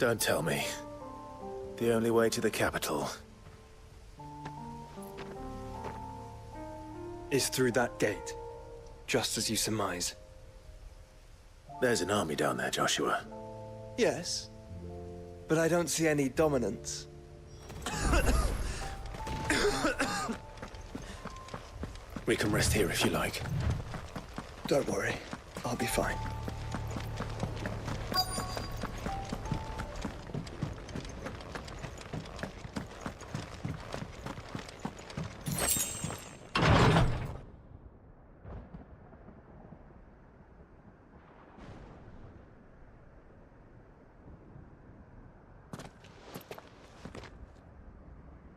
Don't tell me. The only way to the capital is through that gate, just as you surmise. There's an army down there, Joshua. Yes, but I don't see any dominance. We can rest here if you like. Don't worry, I'll be fine.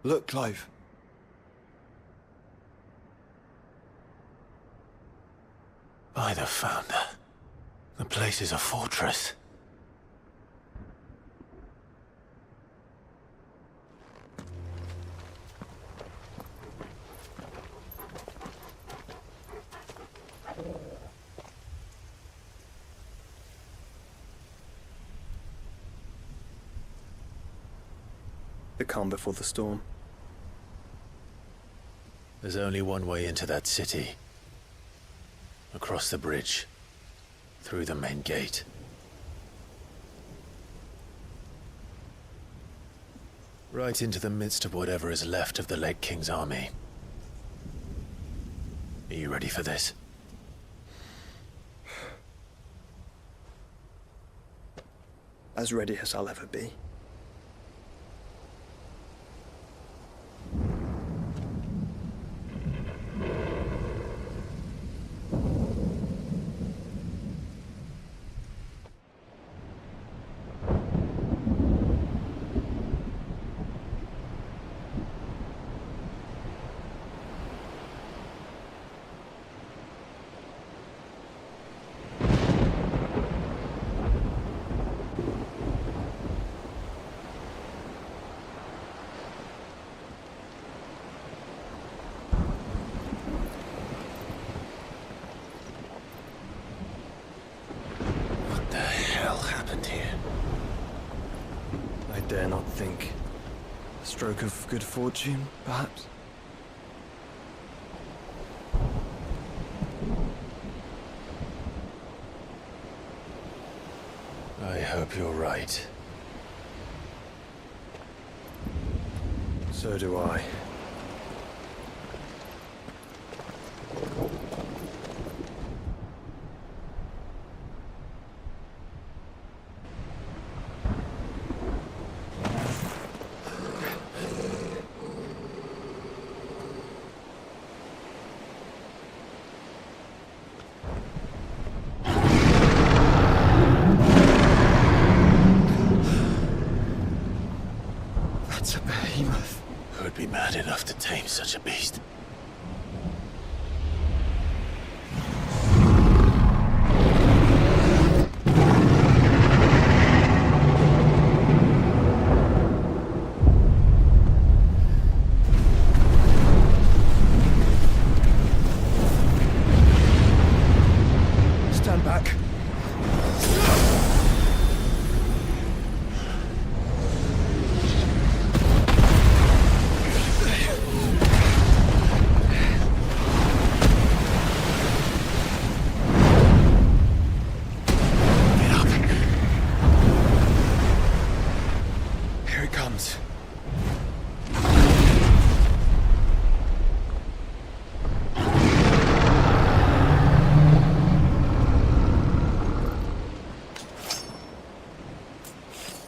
Look, Clive. By the Founder. The place is a fortress. The calm before the storm. There's only one way into that city. Across the bridge. Through the main gate. Right into the midst of whatever is left of the late King's army. Are you ready for this? As ready as I'll ever be. I dare not think. A stroke of good fortune, perhaps? I hope you're right. So do I. Who'd be mad enough to tame such a beast? Stand back.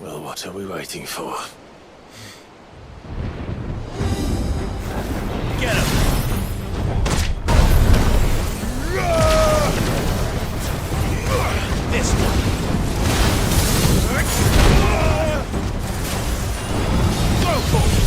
Well, what are we waiting for? Get him! This one! Go for it!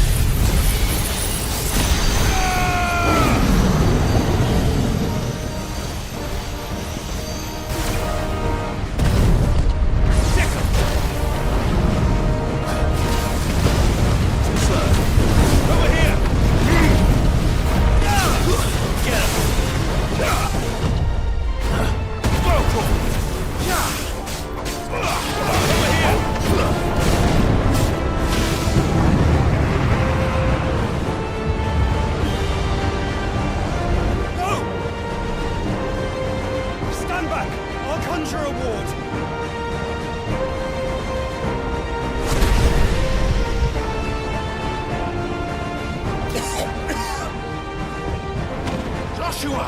Joshua!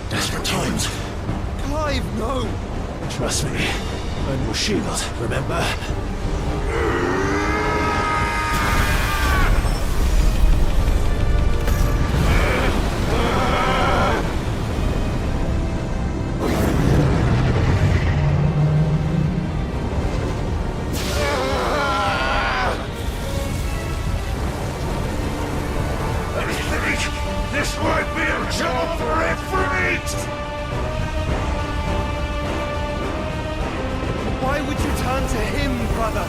Desperate times. Clive, no! Trust me. Earn your shield, remember? This might be a job for Ifrit! Why would you turn to him, brother?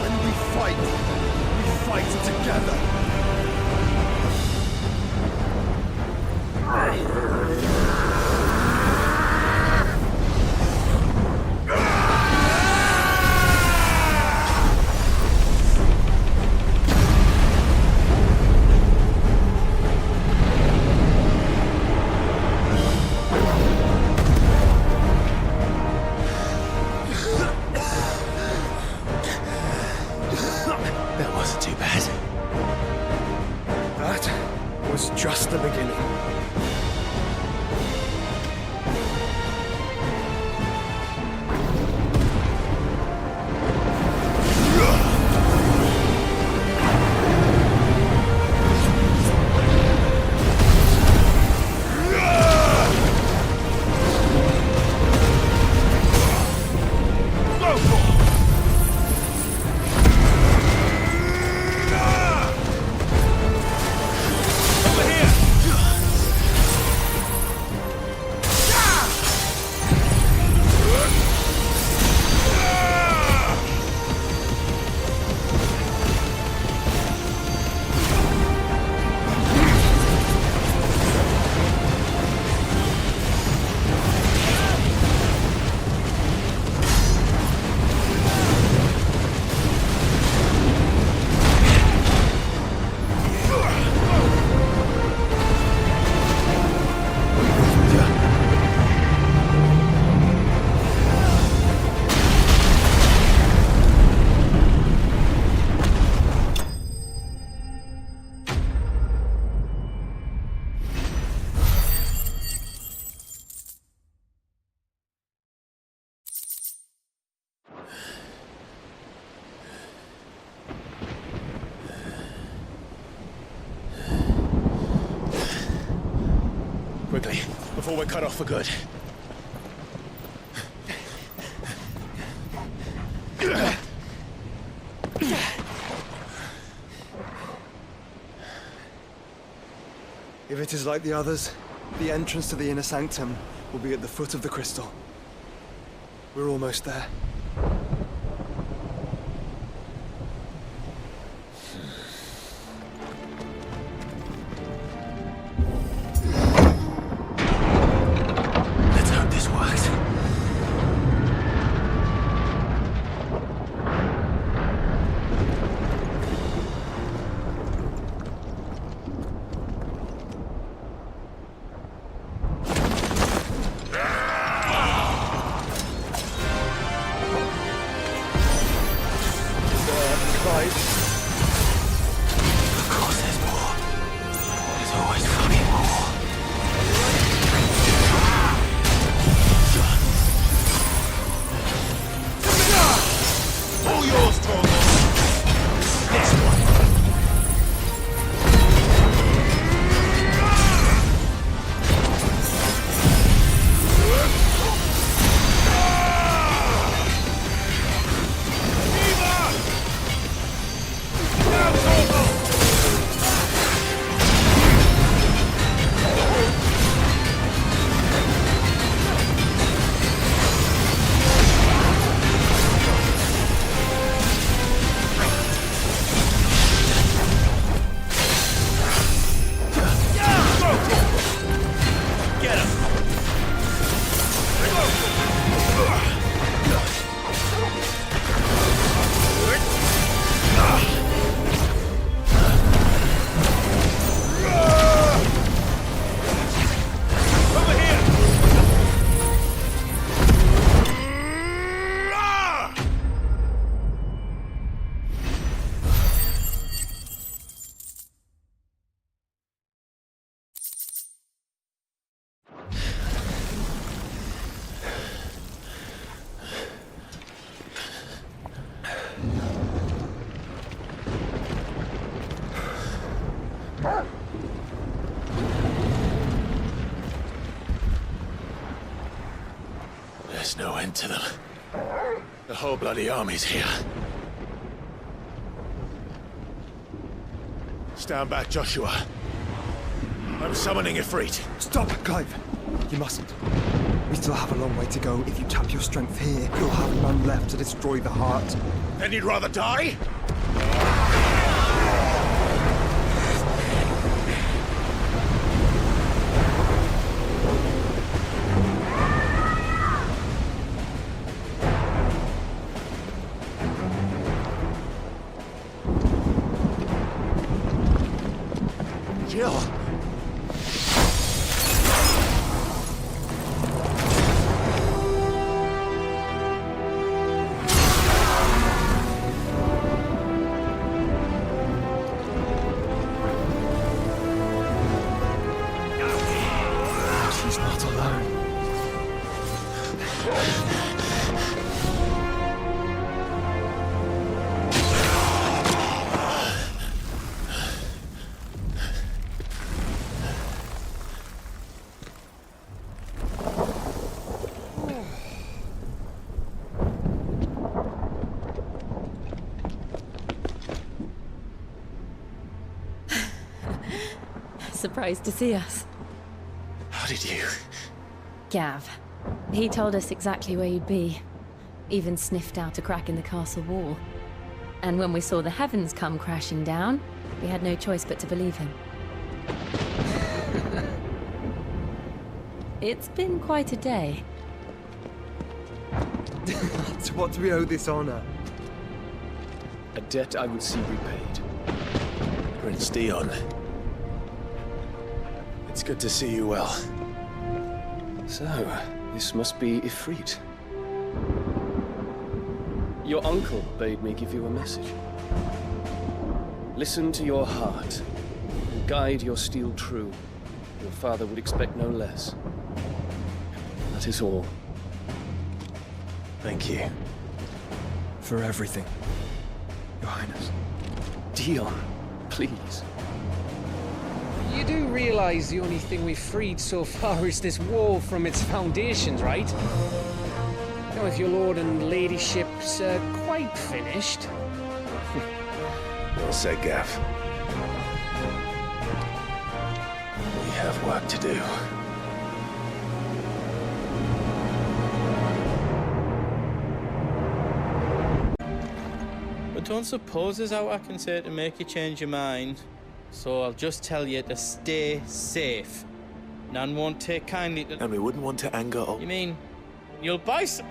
When we fight together. That wasn't too bad. That was just the beginning. Quickly, before we're cut off for good. If it is like the others, the entrance to the inner sanctum will be at the foot of the crystal. We're almost there. Let's hope this works. happened to them? The whole bloody army's here. Stand back, Joshua. I'm summoning Ifrit. Stop, Clive! You mustn't. We still have a long way to go. If you tap your strength here, you'll have none left to destroy the heart. Then you'd rather die? Jill! She's not alone. Surprised to see us. How did you? Gav. He told us exactly where you'd be. Even sniffed out a crack in the castle wall. And when we saw the heavens come crashing down, we had no choice but to believe him. It's been quite a day. To what do we owe this honor? A debt I would see repaid. Prince Dion. It's good to see you well. So, this must be Ifrit. Your uncle bade me give you a message. Listen to your heart, and guide your steel true. Your father would expect no less. That is all. Thank you. For everything, Your Highness. Dion, please. You do realize the only thing we've freed so far is this wall from its foundations, right? Now, if your lord and ladyship's quite finished... Well said, Gav. We have work to do. I don't suppose there's out I can say to make you change your mind. So I'll just tell you to stay safe. None won't take kindly to... And we wouldn't want to anger all... You mean, you'll buy some...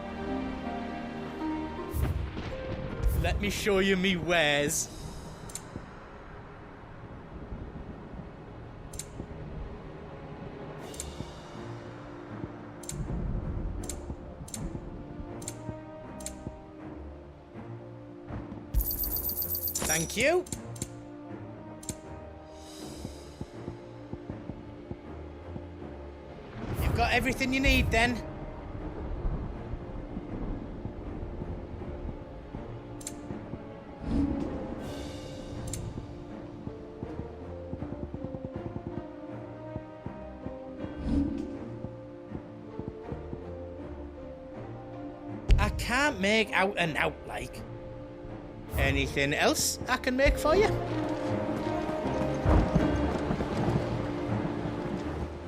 Let me show you me wares. Thank you. You've got everything you need then? I can't make out and out like. Anything else I can make for you?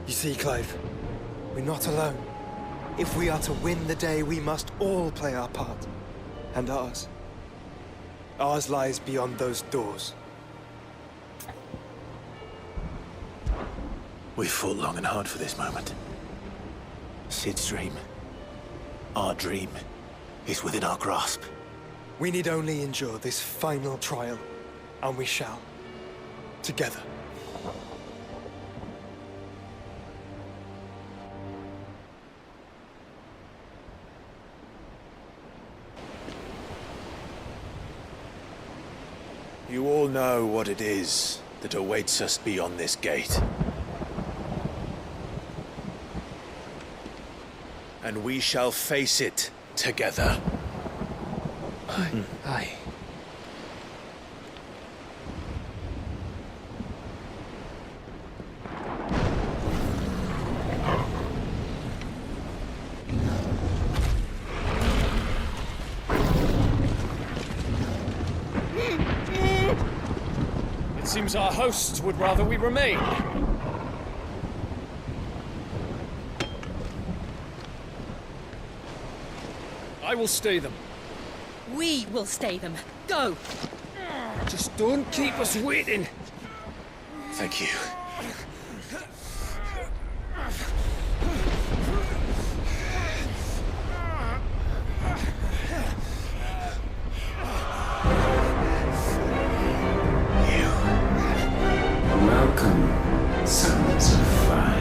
You see, Clive, we're not alone. If we are to win the day, we must all play our part. And ours. Ours lies beyond those doors. We've fought long and hard for this moment. Sid's dream, our dream, is within our grasp. We need only endure this final trial, and we shall. Together. You all know what it is that awaits us beyond this gate. And we shall face it together. Aye. Seems our hosts would rather we remain. I will stay them. We will stay them. Go! Just don't keep us waiting. Thank you. Welcome, sons of fire.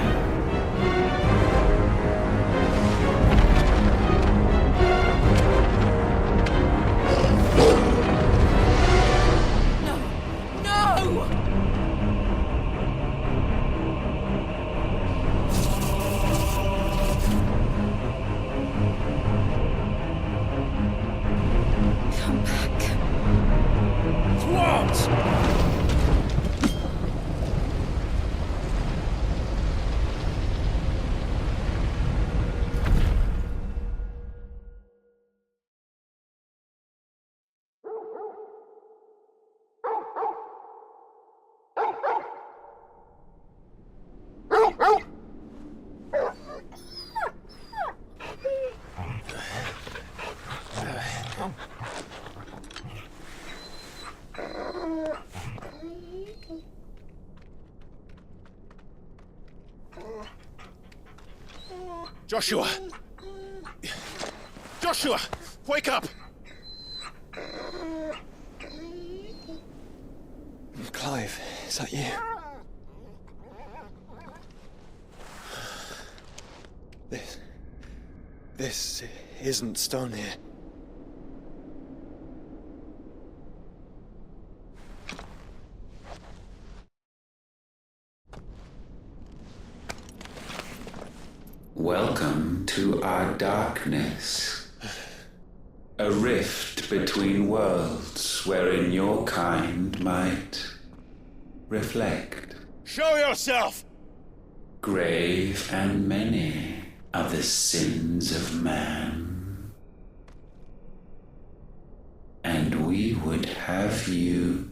Joshua! Joshua! Wake up! Clive, is that you? This isn't stone here. Welcome to our darkness. A rift between worlds wherein your kind might reflect. Show yourself! Grave and many are the sins of man. And we would have you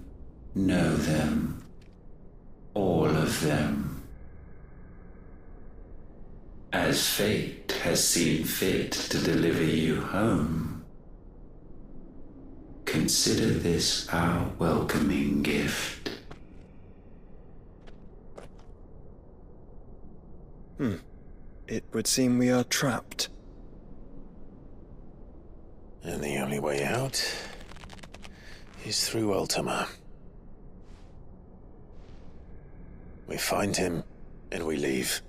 know them, all of them. As fate has seen fit to deliver you home, consider this our welcoming gift. It would seem we are trapped. And the only way out is through Ultima. We find him, and we leave.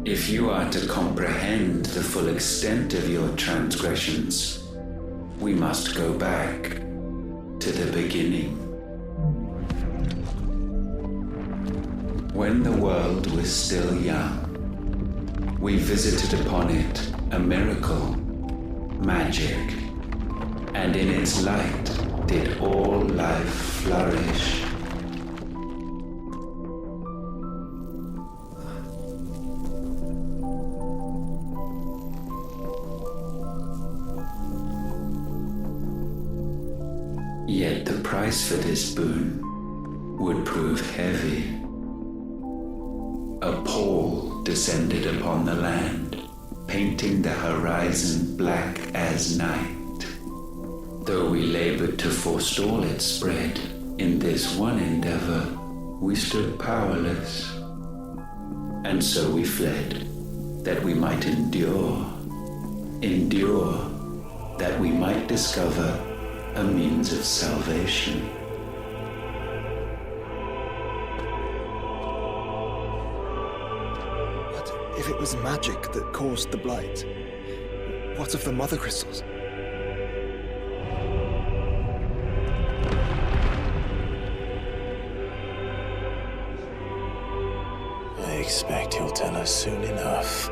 If you are to comprehend the full extent of your transgressions, we must go back to the beginning. When the world was still young, we visited upon it a miracle, magic, and in its light did all life flourish. Yet the price for this boon would prove heavy. A pall descended upon the land, painting the horizon black as night. Though we labored to forestall its spread, in this one endeavor we stood powerless. And so we fled, that we might endure endure, that we might discover a means of salvation. What if it was magic that caused the blight? What of the mother crystals? I expect he'll tell us soon enough.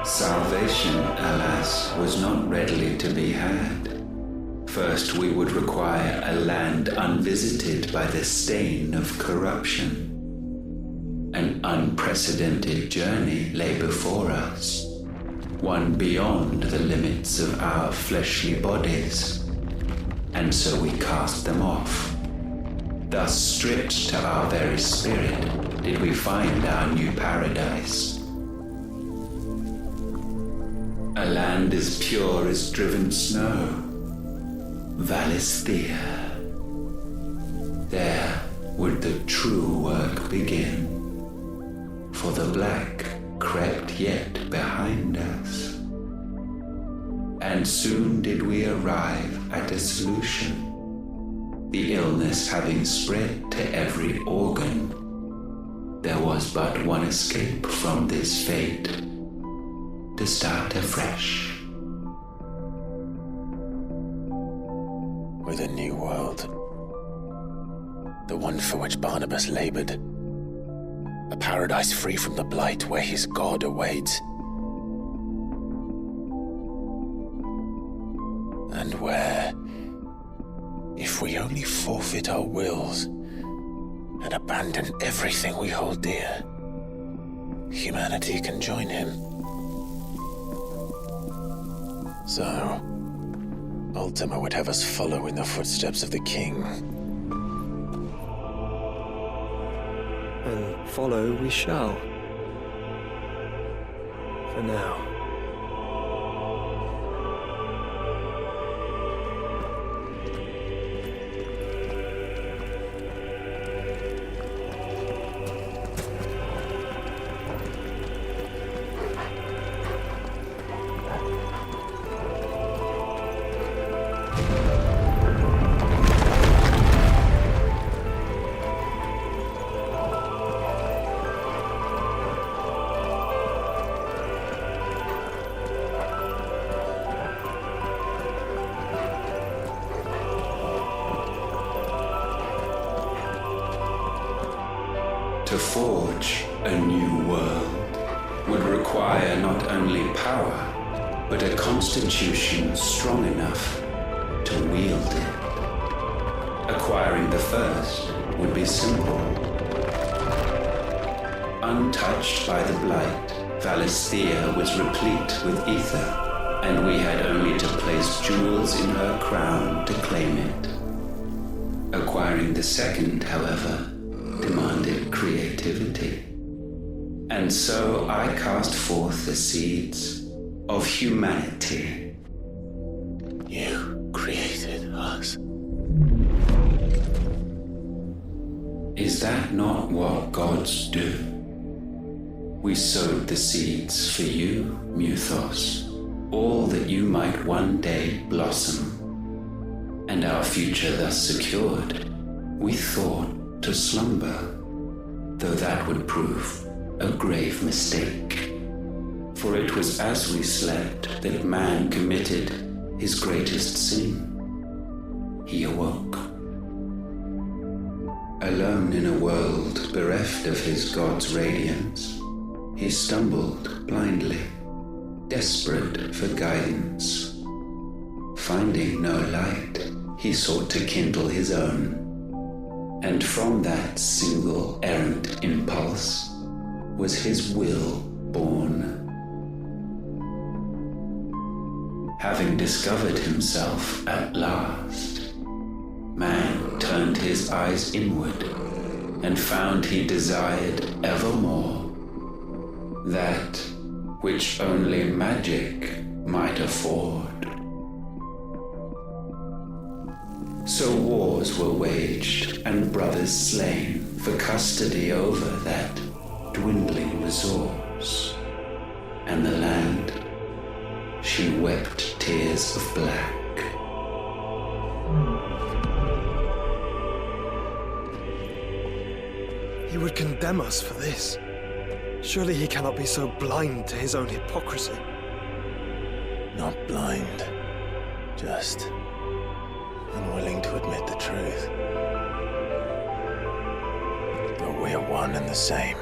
Salvation, alas, was not readily to be had. First, we would require a land unvisited by the stain of corruption. An unprecedented journey lay before us, one beyond the limits of our fleshly bodies, and so we cast them off. Thus, stripped to our very spirit, did we find our new paradise. A land as pure as driven snow, Valisthea. There would the true work begin, for the black crept yet behind us. And soon did we arrive at a solution. The illness having spread to every organ, there was but one escape from this fate: to start afresh. With a new world. The one for which Barnabas labored. A paradise free from the blight where his God awaits. And where, if we only forfeit our wills and abandon everything we hold dear, humanity can join him. So, Ultima would have us follow in the footsteps of the king. And follow we shall. For now. To forge a new world would require not only power, but a constitution strong enough to wield it. Acquiring the first would be simple. Untouched by the blight, Valisthea was replete with ether, and we had only to place jewels in her crown to claim it. Acquiring the second, however, demanded creativity. And so I cast forth the seeds of humanity. You created us. Is that not what gods do? We sowed the seeds for you, Muthos, all that you might one day blossom. And our future thus secured, we thought to slumber, though that would prove a grave mistake. For it was as we slept that man committed his greatest sin. He awoke. Alone in a world bereft of his God's radiance, he stumbled blindly, desperate for guidance. Finding no light, he sought to kindle his own. And from that single errant impulse was his will born. Having discovered himself at last, man turned his eyes inward and found he desired evermore that which only magic might afford. So wars were waged and brothers slain for custody over that dwindling resource, and the land, she wept tears of black. He would condemn us for this. Surely he cannot be so blind to his own hypocrisy. Not blind, just unwilling to admit the truth. But we are one and the same.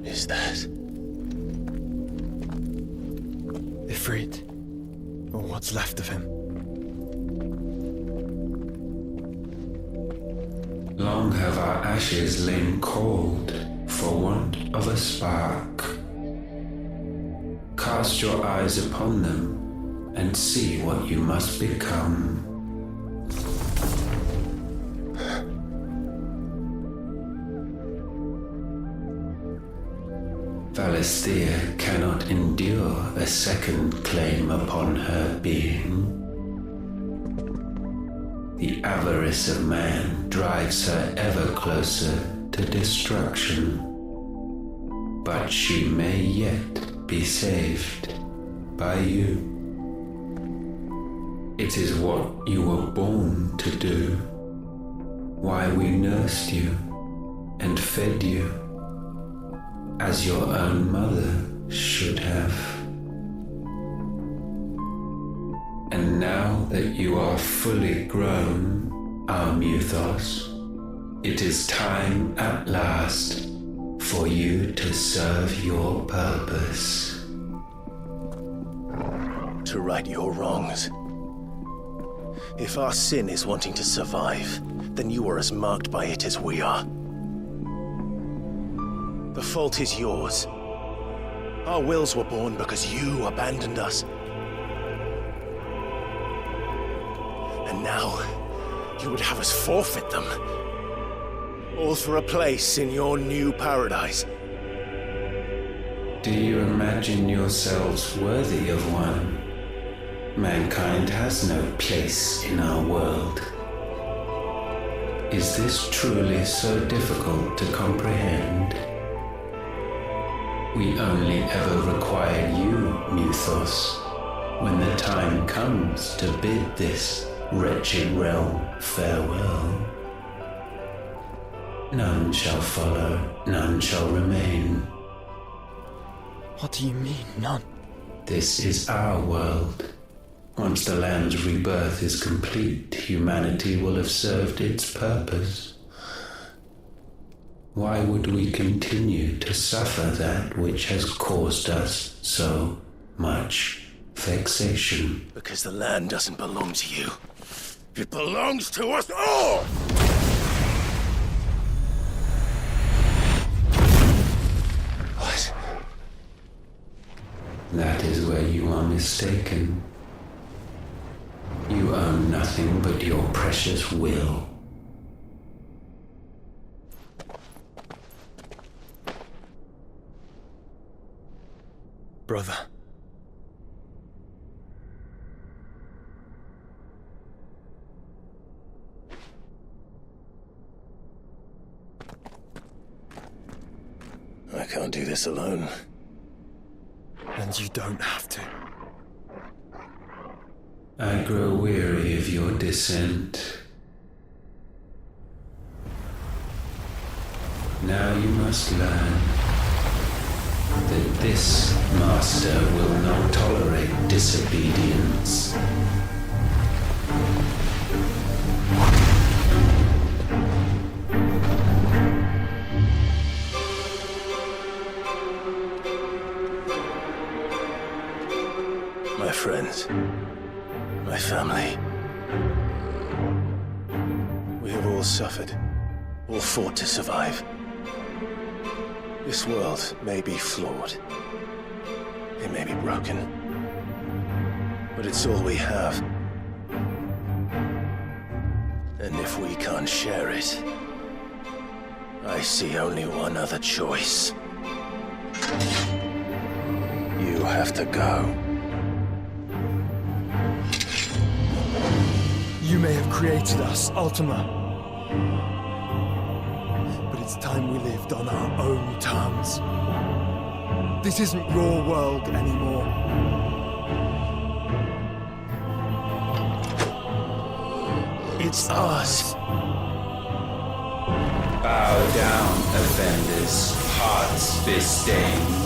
Is that Ifrit, or what's left of him? Long have our ashes lain cold for want of a spark. Cast your eyes upon them and see what you must become. Valisthea cannot endure a second claim upon her being. The avarice of man drives her ever closer to destruction, but she may yet be saved by you. It is what you were born to do, why we nursed you and fed you, as your own mother should have. And now that you are fully grown, our mythos, it is time at last for you to serve your purpose. to right your wrongs? If our sin is wanting to survive, then you are as marked by it as we are. The fault is yours. Our wills were born because you abandoned us. And now, you would have us forfeit them. All for a place in your new paradise. Do you imagine yourselves worthy of one? Mankind has no place in our world. Is this truly so difficult to comprehend? We only ever require you, Mythos, when the time comes to bid this wretched realm farewell. None shall follow, none shall remain. What do you mean, none? This is our world. Once the land's rebirth is complete, humanity will have served its purpose. Why would we continue to suffer that which has caused us so much vexation? Because the land doesn't belong to you. It belongs to us all! What? That is where you are mistaken. You own nothing but your precious will. Brother, I can't do this alone. And you don't have to. I grow weary of your dissent. Now you must learn that this master will not tolerate disobedience. My friends, my family. We have all suffered, all fought to survive. This world may be flawed. It may be broken. But it's all we have. And if we can't share it, I see only one other choice. You have to go. You may have created us, Ultima. But it's time we lived on our own terms. This isn't your world anymore. It's ours. Bow down, offenders, hearts be stained.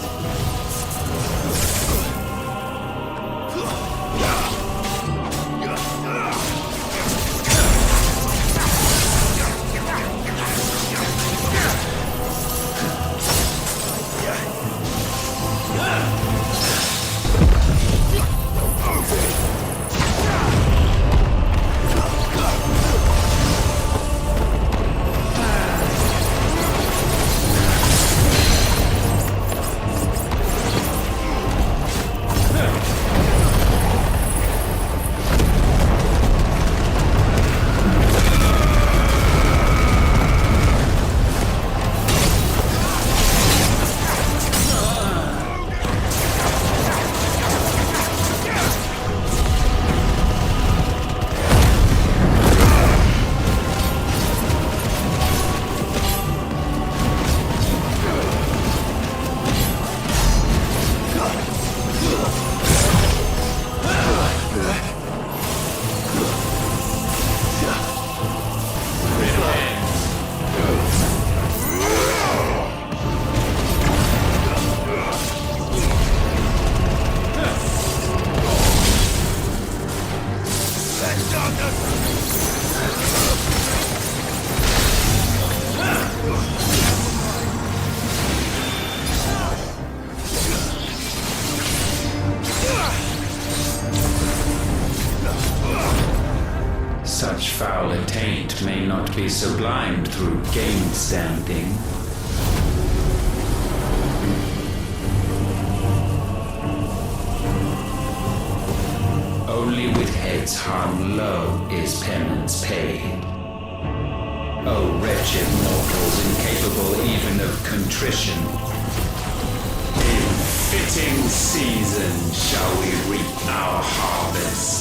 Such foul attaint may not be sublimed through gainstanding. Only with heads hung low is penance paid. O wretched mortals, incapable even of contrition, in fitting season shall we reap our harvest.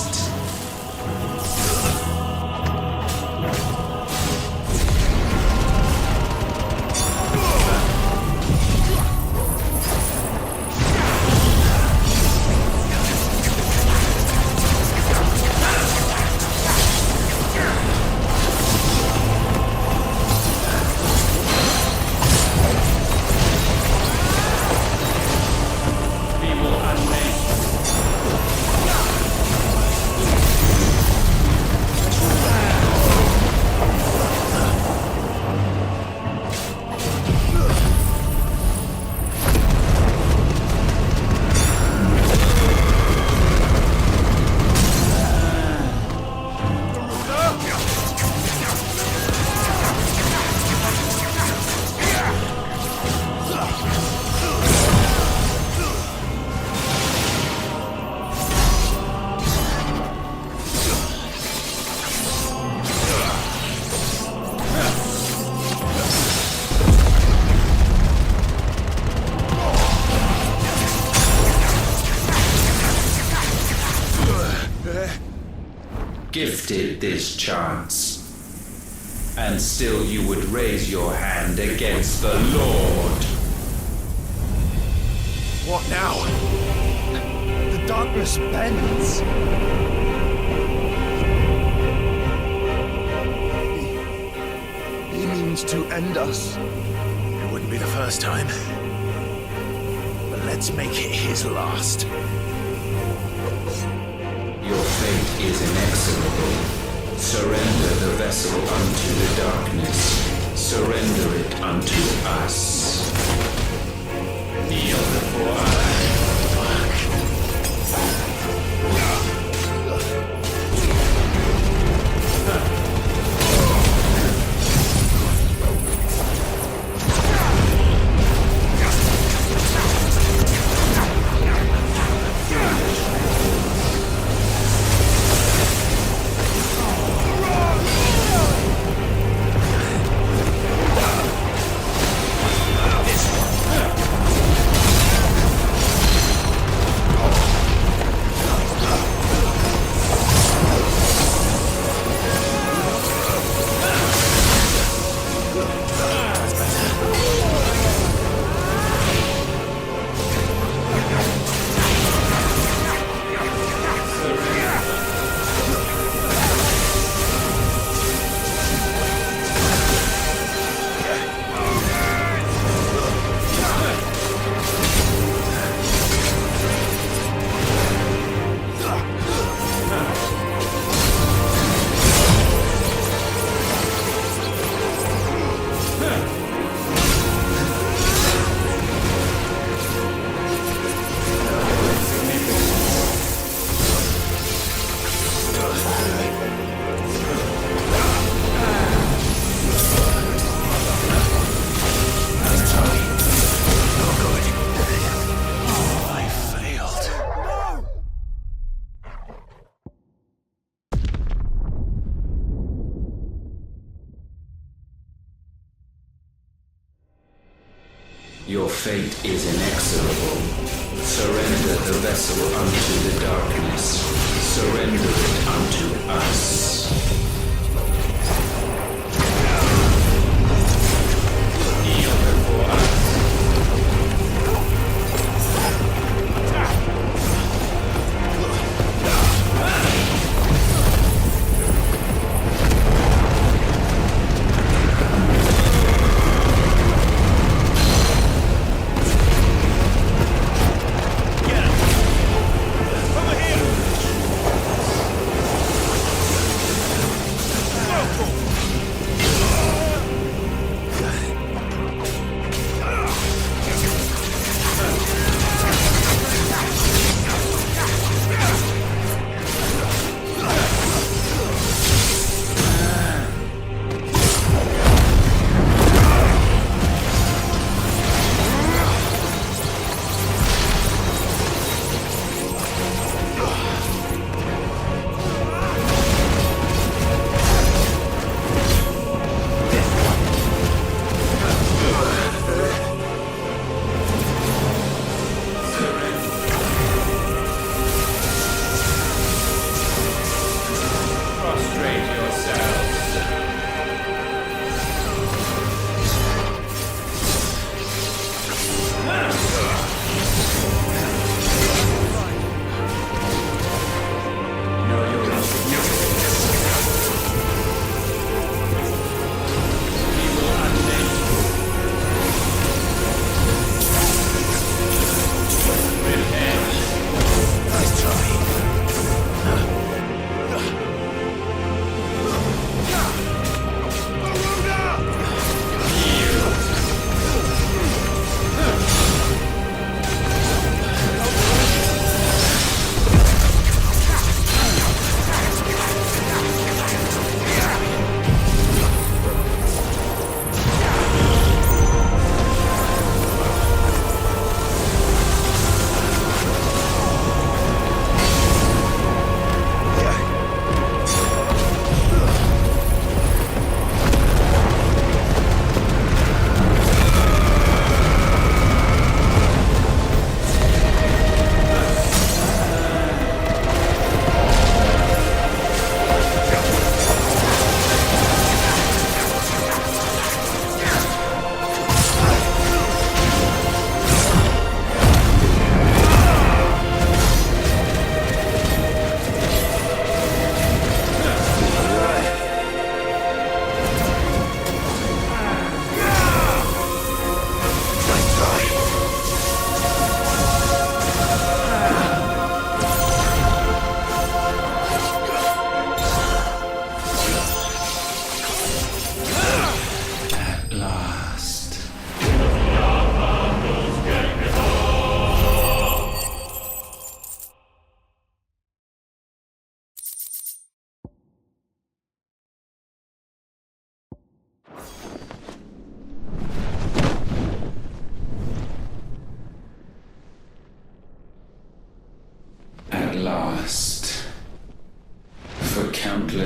Gifted this chance, and still you would raise your hand against the Lord. Magnus bends. He means to end us. It wouldn't be the first time. But let's make it his last. Your fate is inexorable. Surrender the vessel unto the darkness. Surrender it unto us. Kneel before us. Your fate is inexorable. Surrender the vessel unto the darkness. Surrender it unto us. Kneel before us.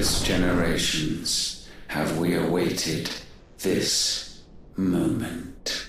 countless generations have we awaited this moment.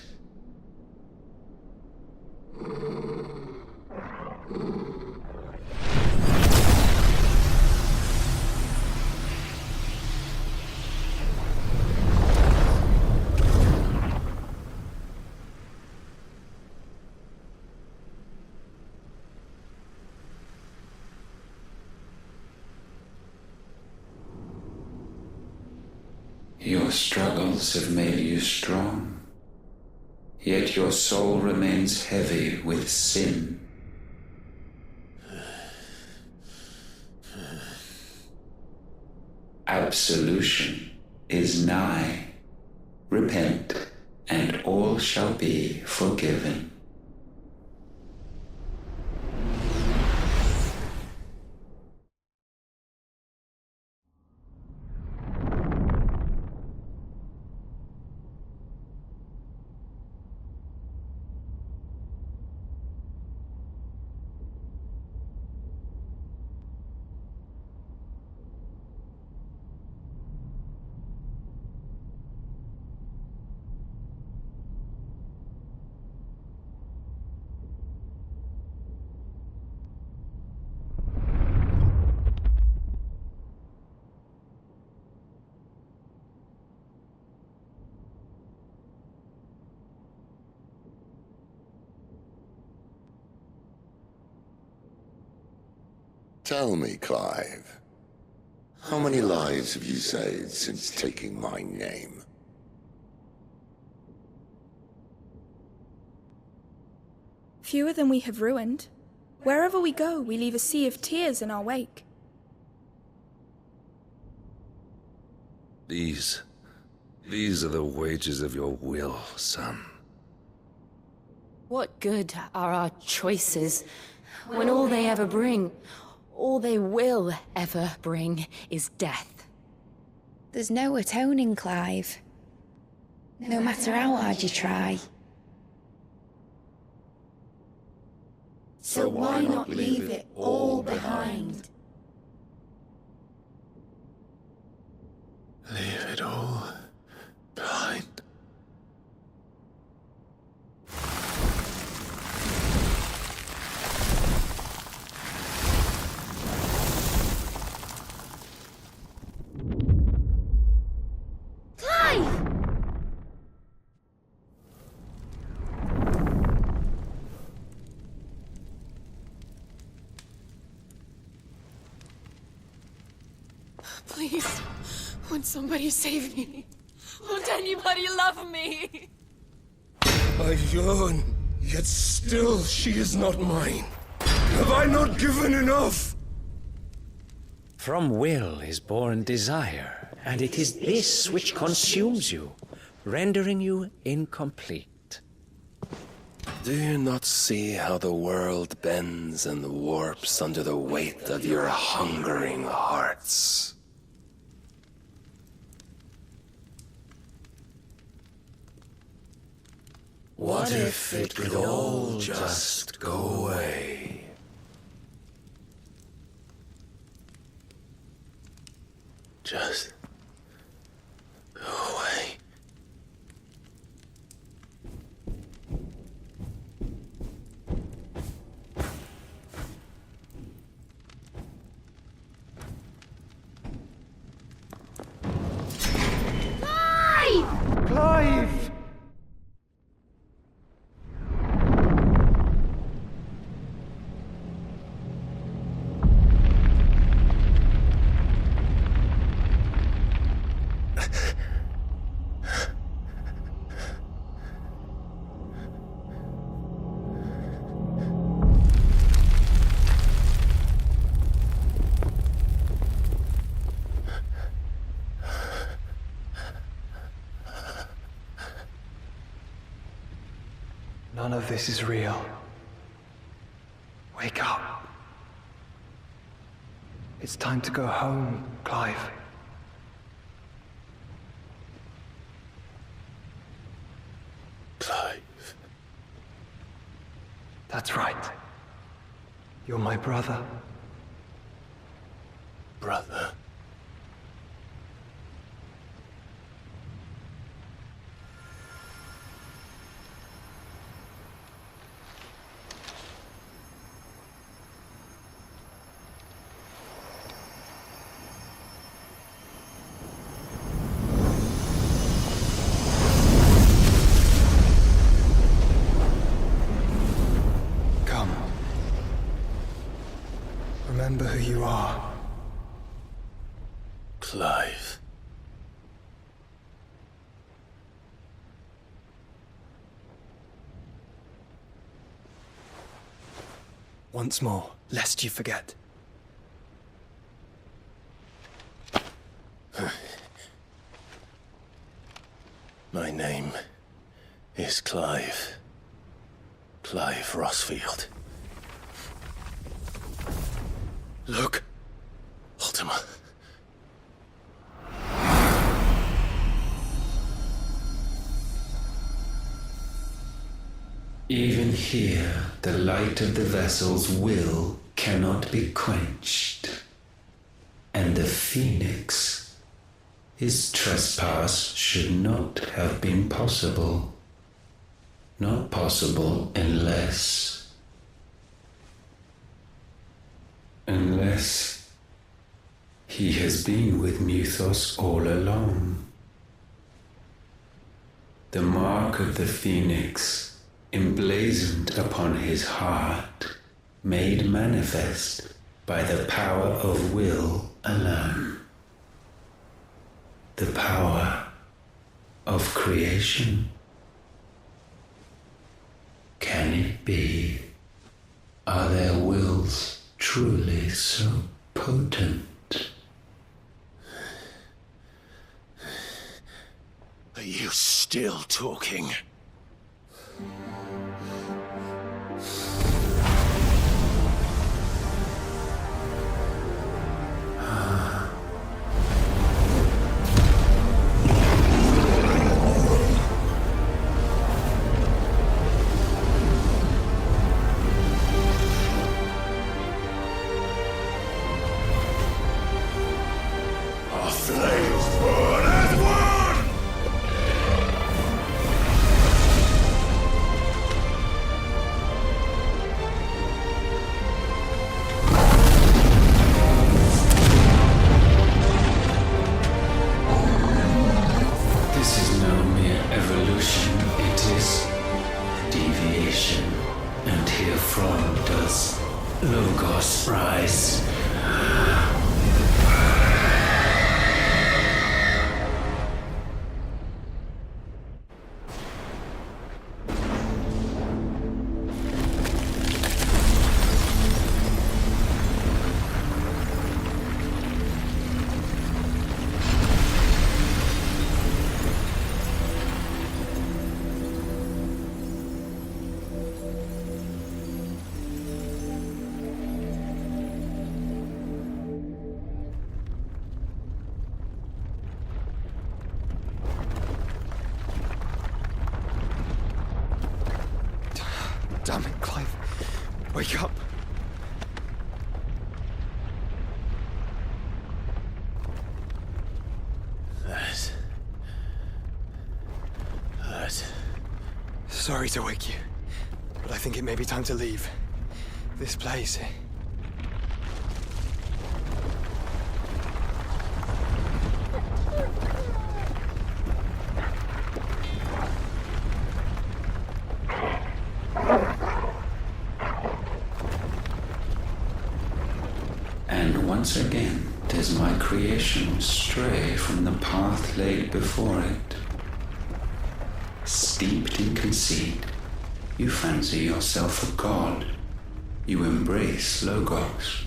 Your struggles have made you strong, yet your soul remains heavy with sin. Absolution is nigh. Repent, and all shall be forgiven. Tell me, Clive, how many lives have you saved since taking my name? Fewer than we have ruined. Wherever we go, we leave a sea of tears in our wake. These are the wages of your will, son. What good are our choices when all they ever bring, all they will ever bring, is death? There's no atoning, Clive. No matter how hard you try. So why not leave it all behind? Leave it all behind. Please, won't somebody save me? Won't anybody love me? I yearn, yet still she is not mine. Have I not given enough? From will is born desire, and it is this which consumes you, rendering you incomplete. Do you not see how the world bends and warps under the weight of your hungering hearts? What if it could all just go away? Just go away. Clive! None of this is real. Wake up. It's time to go home, Clive. Clive. That's right. You're my brother. Brother. Remember who you are. Clive. Once more, lest you forget. My name is Clive. Clive Rossfield. Look, Ultima. Even here, the light of the vessel's will cannot be quenched. And the Phoenix, his trespass should not have been possible. Not possible unless he has been with Muthos all along. The mark of the Phoenix, emblazoned upon his heart, made manifest by the power of will alone. The power of creation. Can it be? Are their wills truly so potent? Are you still talking? Damn it, Clive. Wake up. That hurt. Sorry to wake you, but I think it may be time to leave. This place. And once again does my creation stray from the path laid before it. Steeped in conceit, you fancy yourself a god. You embrace Logos.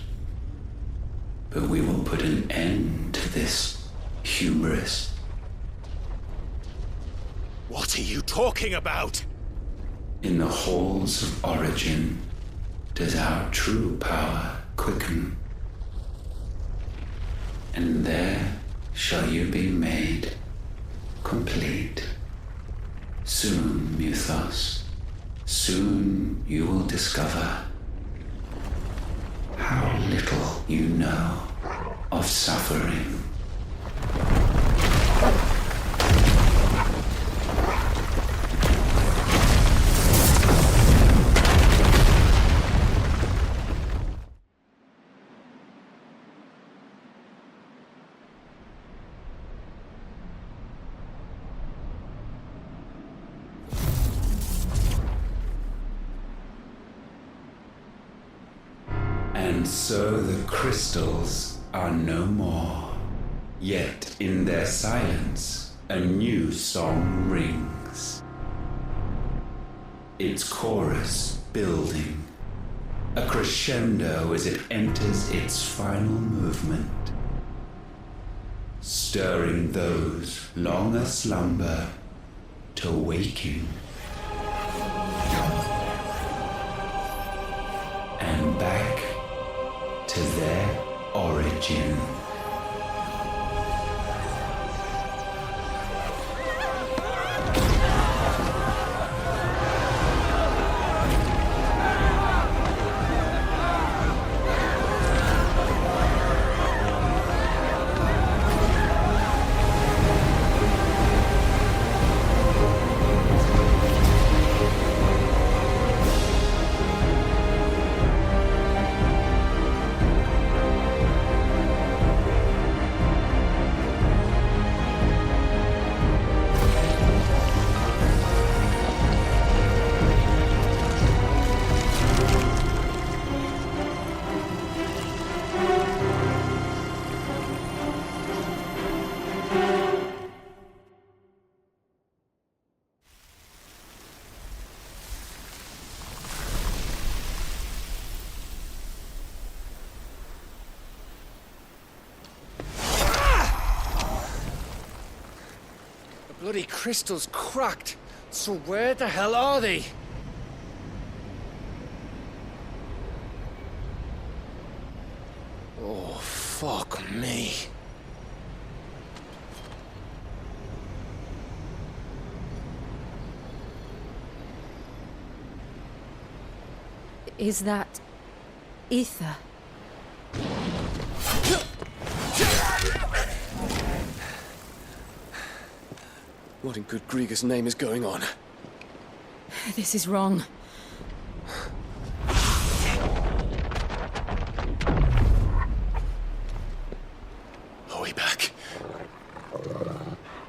But we will put an end to this hubris. What are you talking about? In the halls of origin does our true power quicken. And there shall you be made complete. Soon, Muthos, soon you will discover how little you know of suffering. And so the crystals are no more. Yet in their silence, a new song rings. Its chorus building, a crescendo as it enters its final movement, stirring those long aslumber to waking. And back to their origin. Bloody crystal's cracked. So where the hell are they? Oh, fuck me. Is that ether? What in good Grieger's name is going on? This is wrong. Are we back?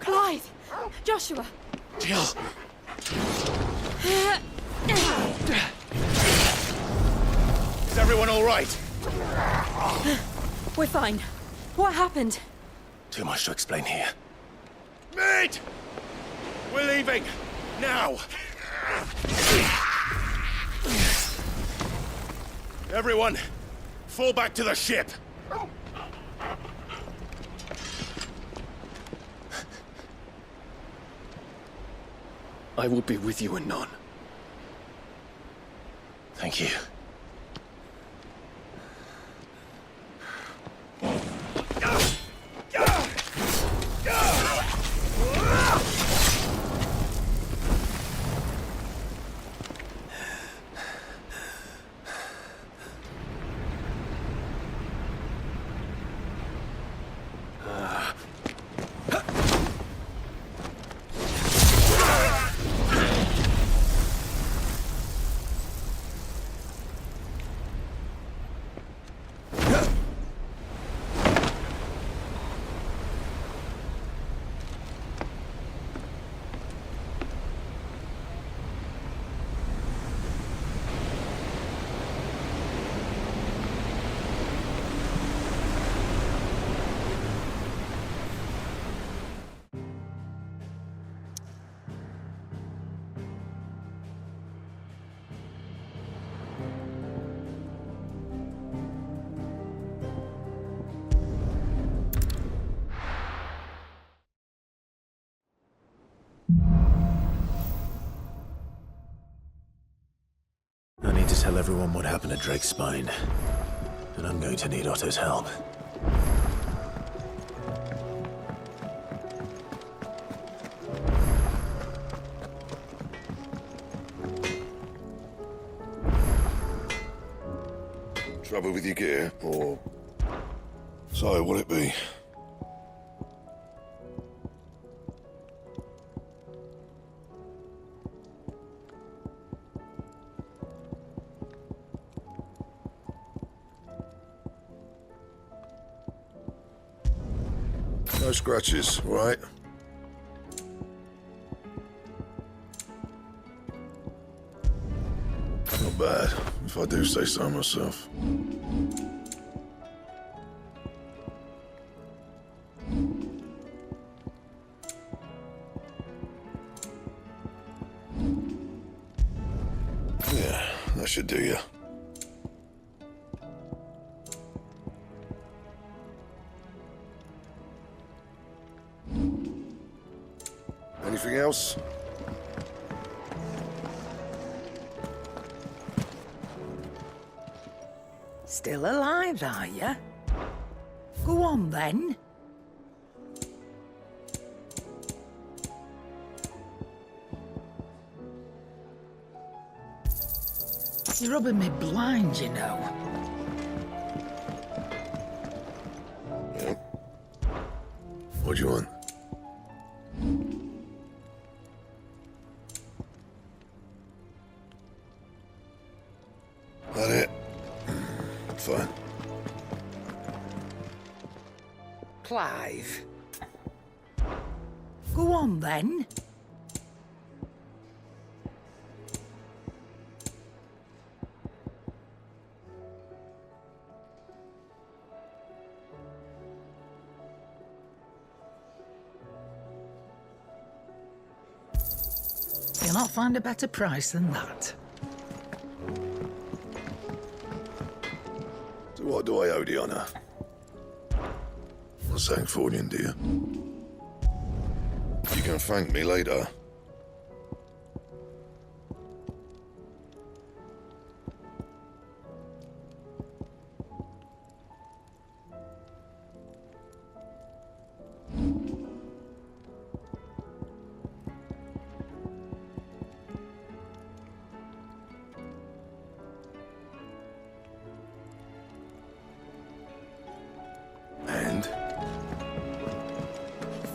Clive! Joshua! Jill! Is everyone all right? We're fine. What happened? Too much to explain here. Mate! We're leaving! Now! Everyone, fall back to the ship! I will be with you anon. Thank you. I need to tell everyone what happened at Drake's Spine, and I'm going to need Otto's help. Trouble with your gear, or... So, what'll it be? No scratches, all right? Not bad, if I do say so myself. Yeah, that should do you. Anything else? Still alive, are you? Go on, then. You're rubbing me blind, you know. Yeah. What do you want? That it? Fine. Clive. Go on, then. You'll not find a better price than that. So what do I owe the honour? Not saying fortune, do you? You can thank me later.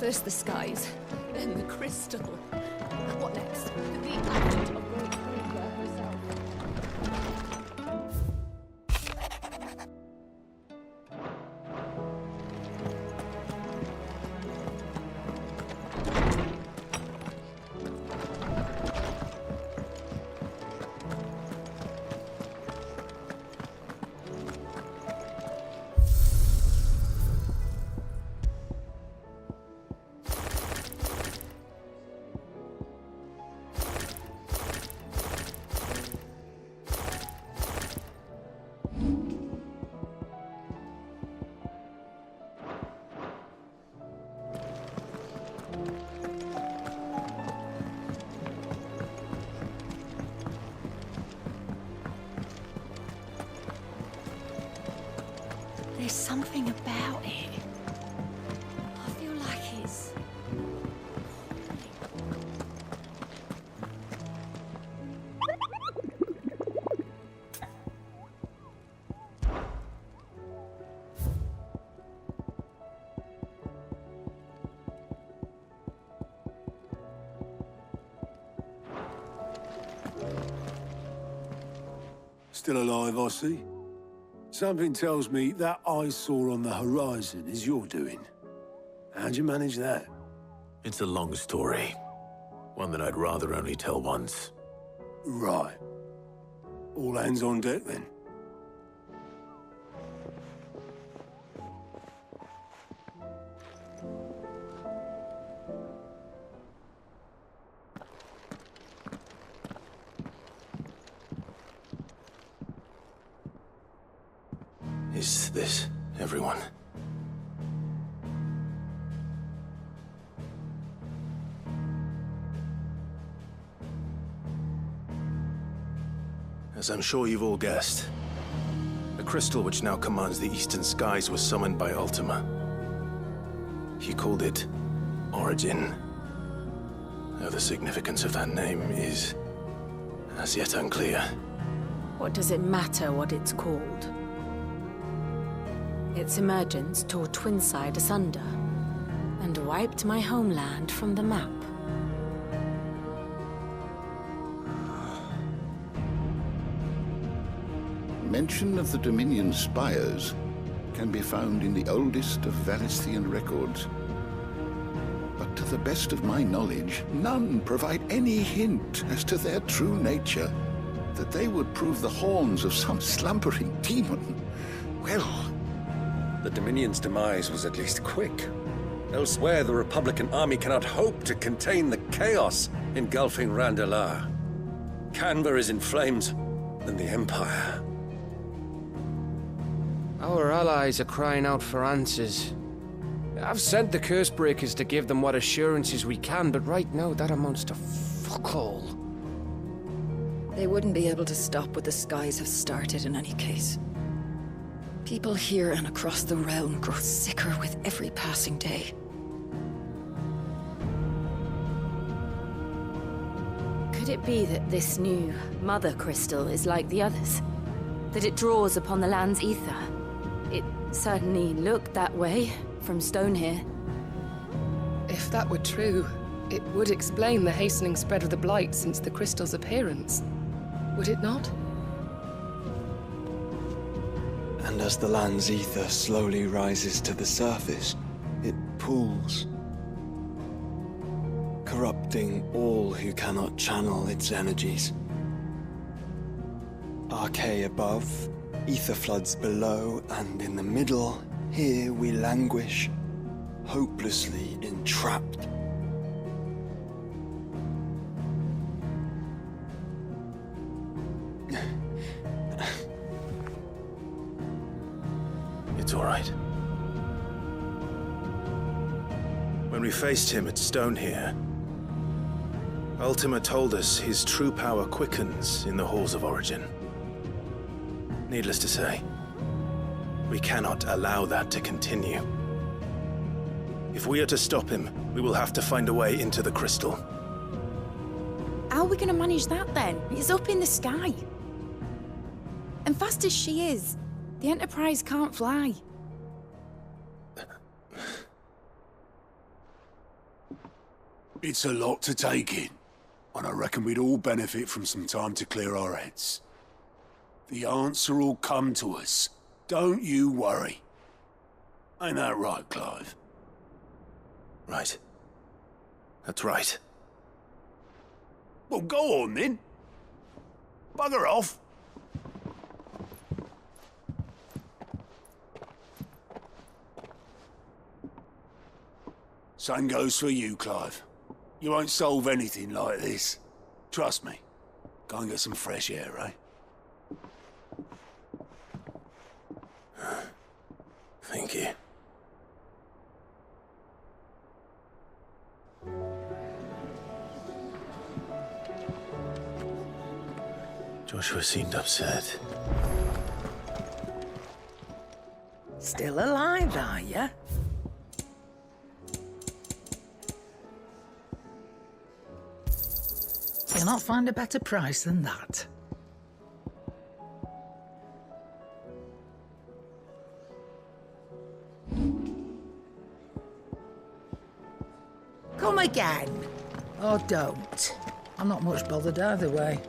First the skies, then the crystal. What next? The advent of Great Praga herself. There's something about it. I feel like it's... Still alive, I see. Something tells me that eyesore on the horizon is your doing. How'd you manage that? It's a long story. One that I'd rather only tell once. Right. All hands on deck, then. Is this everyone? As I'm sure you've all guessed, the crystal which now commands the eastern skies was summoned by Ultima. He called it Origin. Though the significance of that name is as yet unclear. What does it matter what it's called? Its emergence tore Twinside asunder and wiped my homeland from the map. Mention of the Dominion spires can be found in the oldest of Valisthean records. But to the best of my knowledge, none provide any hint as to their true nature. that they would prove the horns of some slumbering demon. Well, the Dominion's demise was at least quick. Elsewhere, the Republican army cannot hope to contain the chaos engulfing Randalar. Canberra is in flames, and the Empire. Our allies are crying out for answers. I've sent the Cursebreakers to give them what assurances we can, but right now that amounts to fuck all. They wouldn't be able to stop what the skies have started in any case. People here and across the realm grow sicker with every passing day. Could it be that this new Mother Crystal is like the others? That it draws upon the land's ether? It certainly looked that way from stone here. If that were true, it would explain the hastening spread of the Blight since the crystal's appearance. Would it not? And as the land's ether slowly rises to the surface, it pools, corrupting all who cannot channel its energies. Archae above, ether floods below, and in the middle, here we languish, hopelessly entrapped. It's all right. When we faced him at Stone here, Ultima told us his true power quickens in the halls of origin. Needless to say, we cannot allow that to continue. If we are to stop him, we will have to find a way into the crystal. How are we going to manage that then? It's up in the sky. And fast as she is, the Enterprise can't fly. It's a lot to take in, and I reckon we'd all benefit from some time to clear our heads. The answer will come to us. Don't you worry. Ain't that right, Clive? Right. That's right. Well, go on then. Bugger off. Same goes for you, Clive. You won't solve anything like this. Trust me. Go and get some fresh air, eh? Thank you. Joshua seemed upset. Still alive, are you? You'll not find a better price than that. Come again. Or don't. I'm not much bothered either way.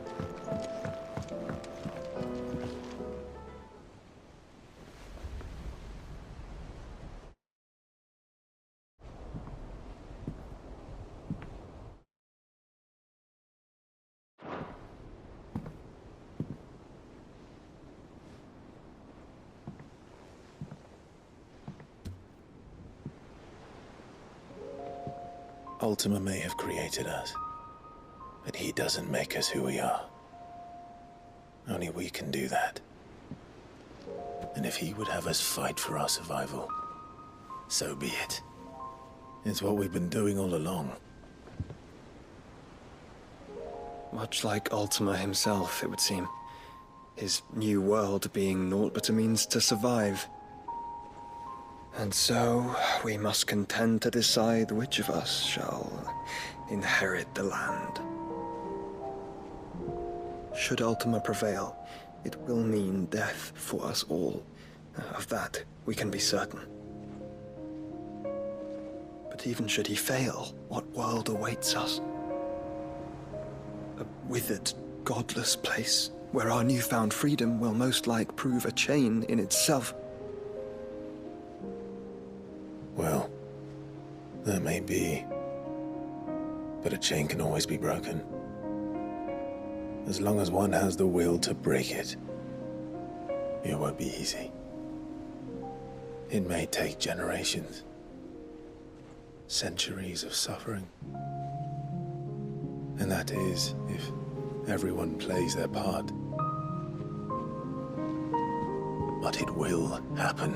Ultima may have created us, but he doesn't make us who we are. Only we can do that. And if he would have us fight for our survival, so be it. It's what we've been doing all along. Much like Ultima himself, it would seem. His new world being naught but a means to survive. And so, we must contend to decide which of us shall inherit the land. Should Ultima prevail, it will mean death for us all. Of that, we can be certain. But even should he fail, what world awaits us? A withered, godless place, where our newfound freedom will most like prove a chain in itself. Well, that may be. But a chain can always be broken. as long as one has the will to break it. It won't be easy. It may take generations, centuries of suffering. And that is, if everyone plays their part. But it will happen.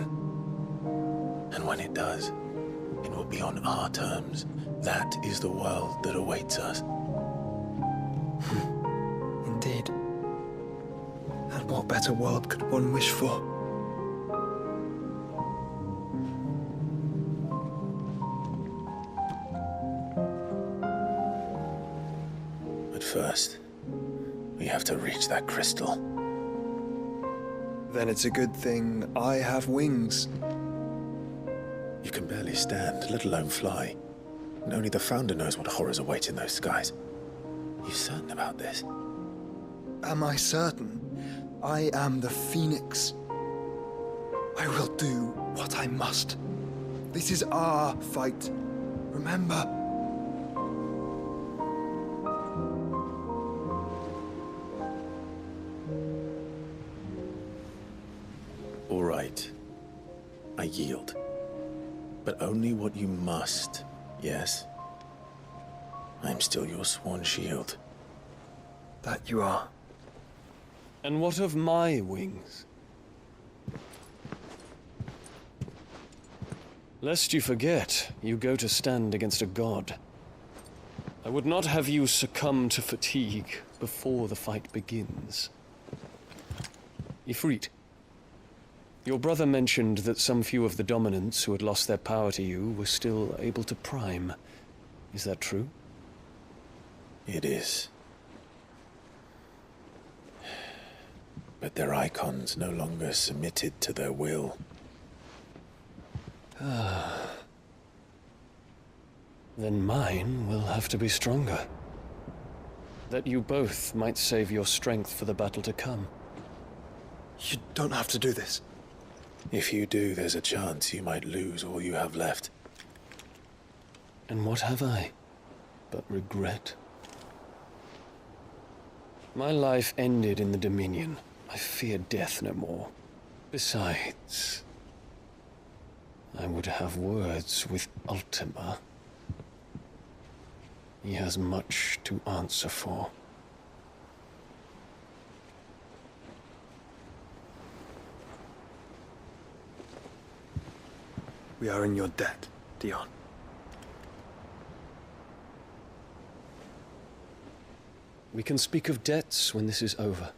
And when it does, it will be on our terms. That is the world that awaits us. Indeed. And what better world could one wish for? But first, we have to reach that crystal. Then it's a good thing I have wings. You can barely stand, let alone fly. And only the Founder knows what horrors await in those skies. You certain about this? Am I certain? I am the Phoenix. I will do what I must. This is our fight. Remember? All right. I yield. But only what you must, yes? I'm still your sworn shield. That you are. And what of my wings? Lest you forget, you go to stand against a god. I would not have you succumb to fatigue before the fight begins. Ifrit, your brother mentioned that some few of the dominants who had lost their power to you were still able to prime. Is that true? It is. But their icons no longer submitted to their will. Then mine will have to be stronger. That you both might save your strength for the battle to come. You don't have to do this. If you do, there's a chance you might lose all you have left. And what have I but regret? My life ended in the Dominion. I fear death no more. Besides, I would have words with Ultima. He has much to answer for. We are in your debt, Dion. We can speak of debts when this is over.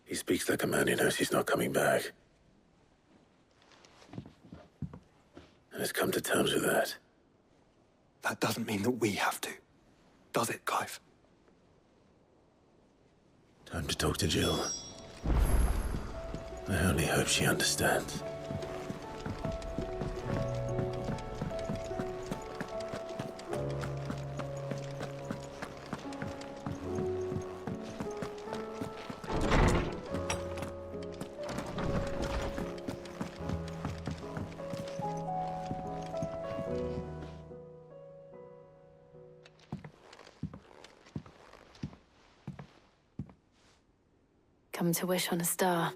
He speaks like a man who knows he's not coming back. And has come to terms with that. That doesn't mean that we have to, does it, Clive? Time to talk to Jill. I only hope she understands. Come to wish on a star.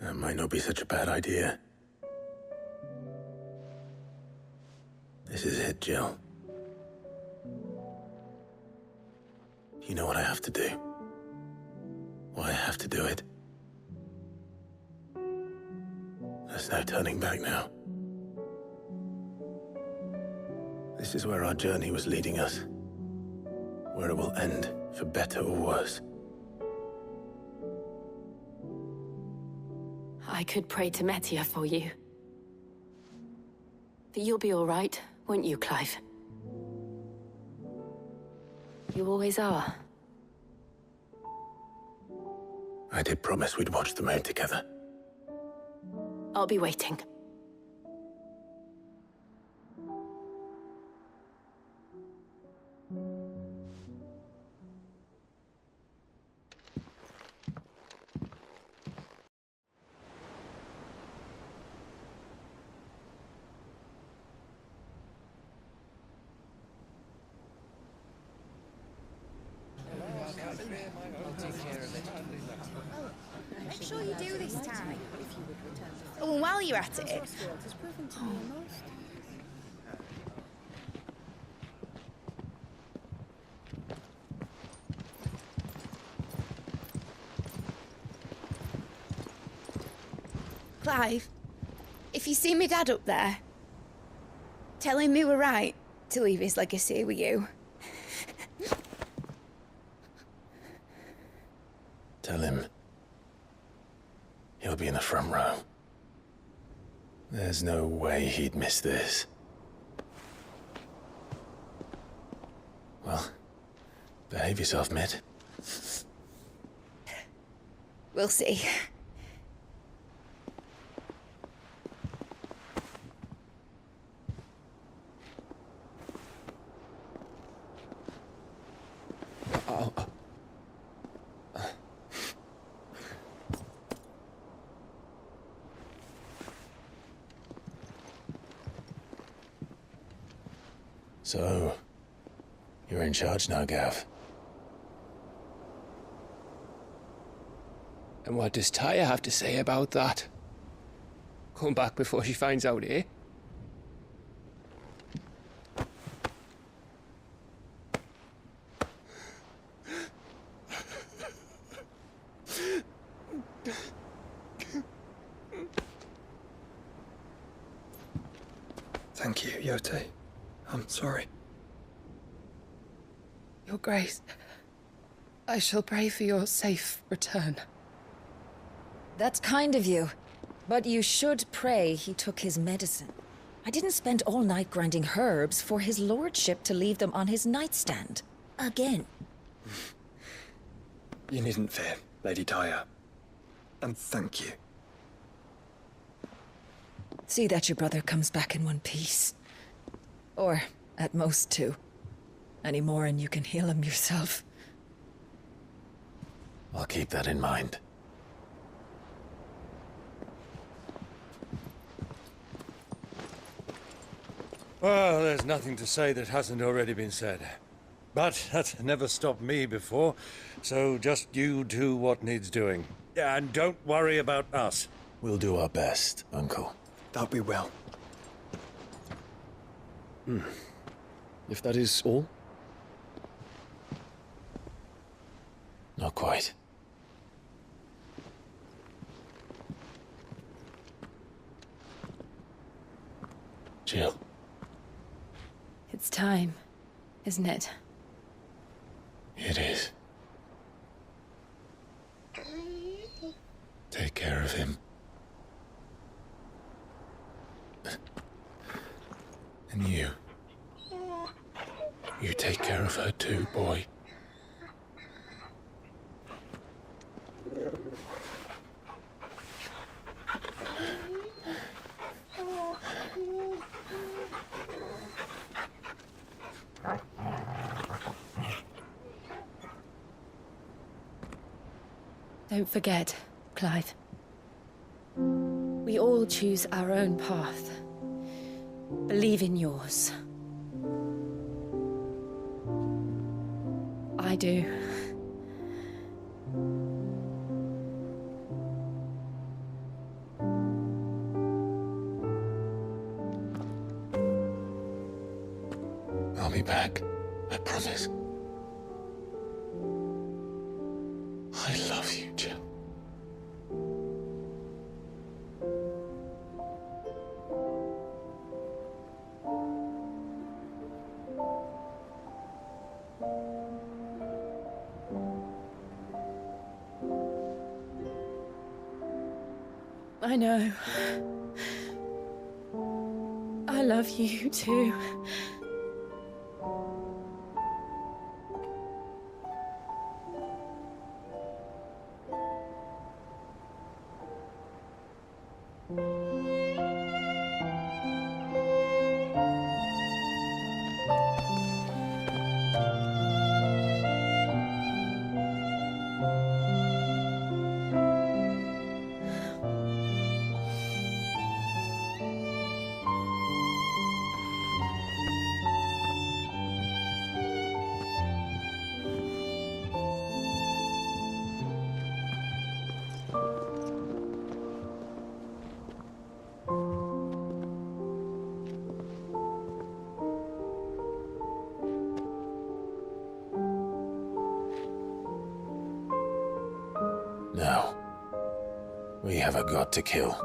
That might not be such a bad idea. This is it, Jill. You know what I have to do. Why I have to do it. There's no turning back now. This is where our journey was leading us. Where it will end, for better or worse. I could pray to Metia for you. But you'll be all right, won't you, Clive? You always are. I did promise we'd watch the moon together. I'll be waiting. Make sure you do this time. Oh, and while you're at it... Clive, if you see me dad up there, tell him we were right to leave his legacy with you. Tell him he'll be in the front row. There's no way he'd miss this. Well, behave yourself, mate. We'll see. So, you're in charge now, Gav. And what does Taya have to say about that? Come back before she finds out, eh? Thank you, Yote. I'm sorry. Your Grace, I shall pray for your safe return. That's kind of you. But you should pray he took his medicine. I didn't spend all night grinding herbs for his lordship to leave them on his nightstand. Again. You needn't fear, Lady Taya. And thank you. See that your brother comes back in one piece. Or, at most, two. Any more and you can heal him yourself. I'll keep that in mind. Well, there's nothing to say that hasn't already been said. But that's never stopped me before, so just you do what needs doing. And don't worry about us. We'll do our best, Uncle. That we will. If that is all? Not quite. Jill. It's time, isn't it? It is. Take care of him. And you. You take care of her too, boy. Don't forget, Clive. We all choose our own path. Believe in yours. I do. I'll be back. I promise. I love you, Jill. I know. I love you too. Now, we have a god to kill.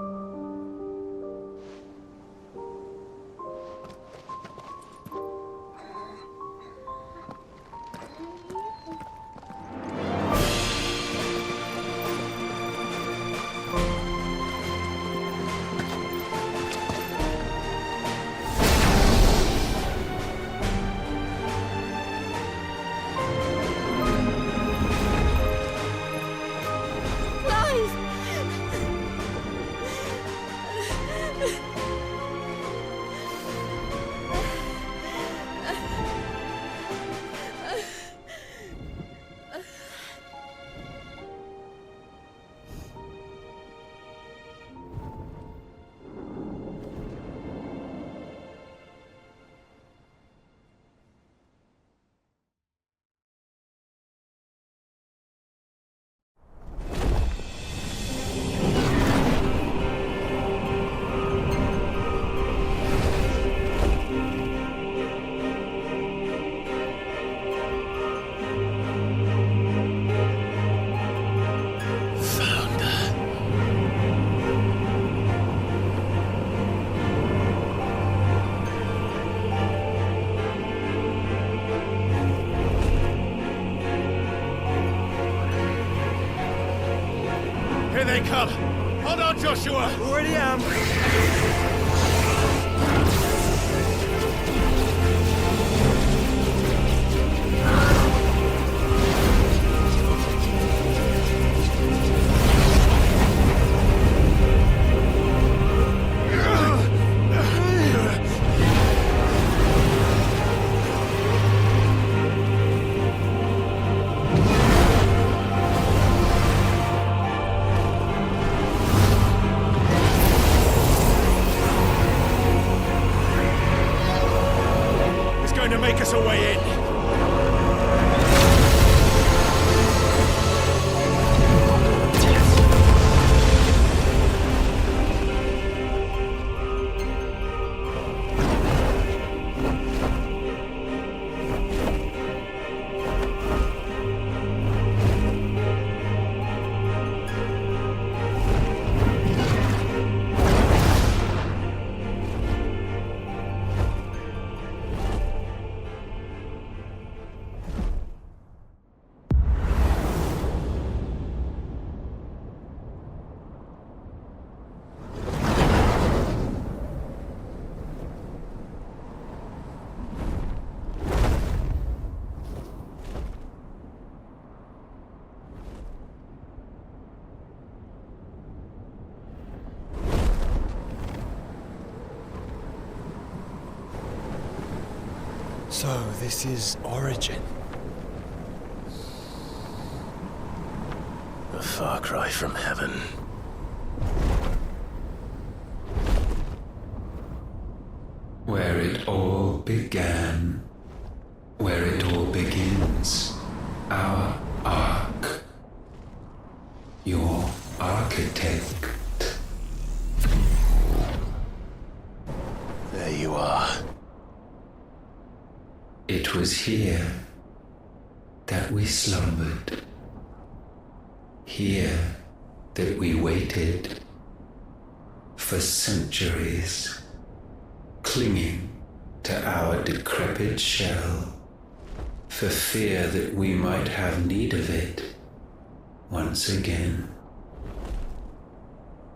Here they come! Hold on, Joshua! Already am! Make us a way in. So, this is Origin. A far cry from heaven. Where it all began, where it all begins, our ark, your architect. There you are. It was here that we slumbered, here that we waited for centuries, clinging to our decrepit shell, for fear that we might have need of it once again.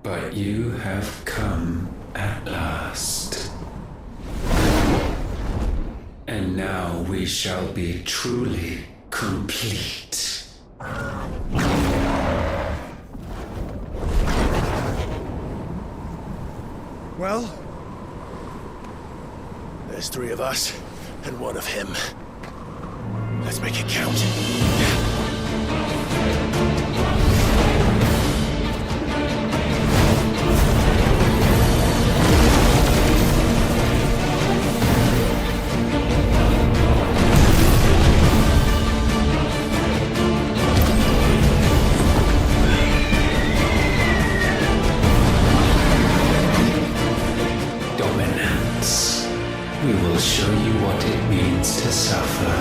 But you have come at last. And now we shall be truly complete. Well? There's 3 of us, and 1 of him. Let's make it count. We will show you what it means to suffer.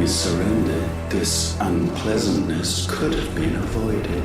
armies surrendered, this unpleasantness could have been avoided.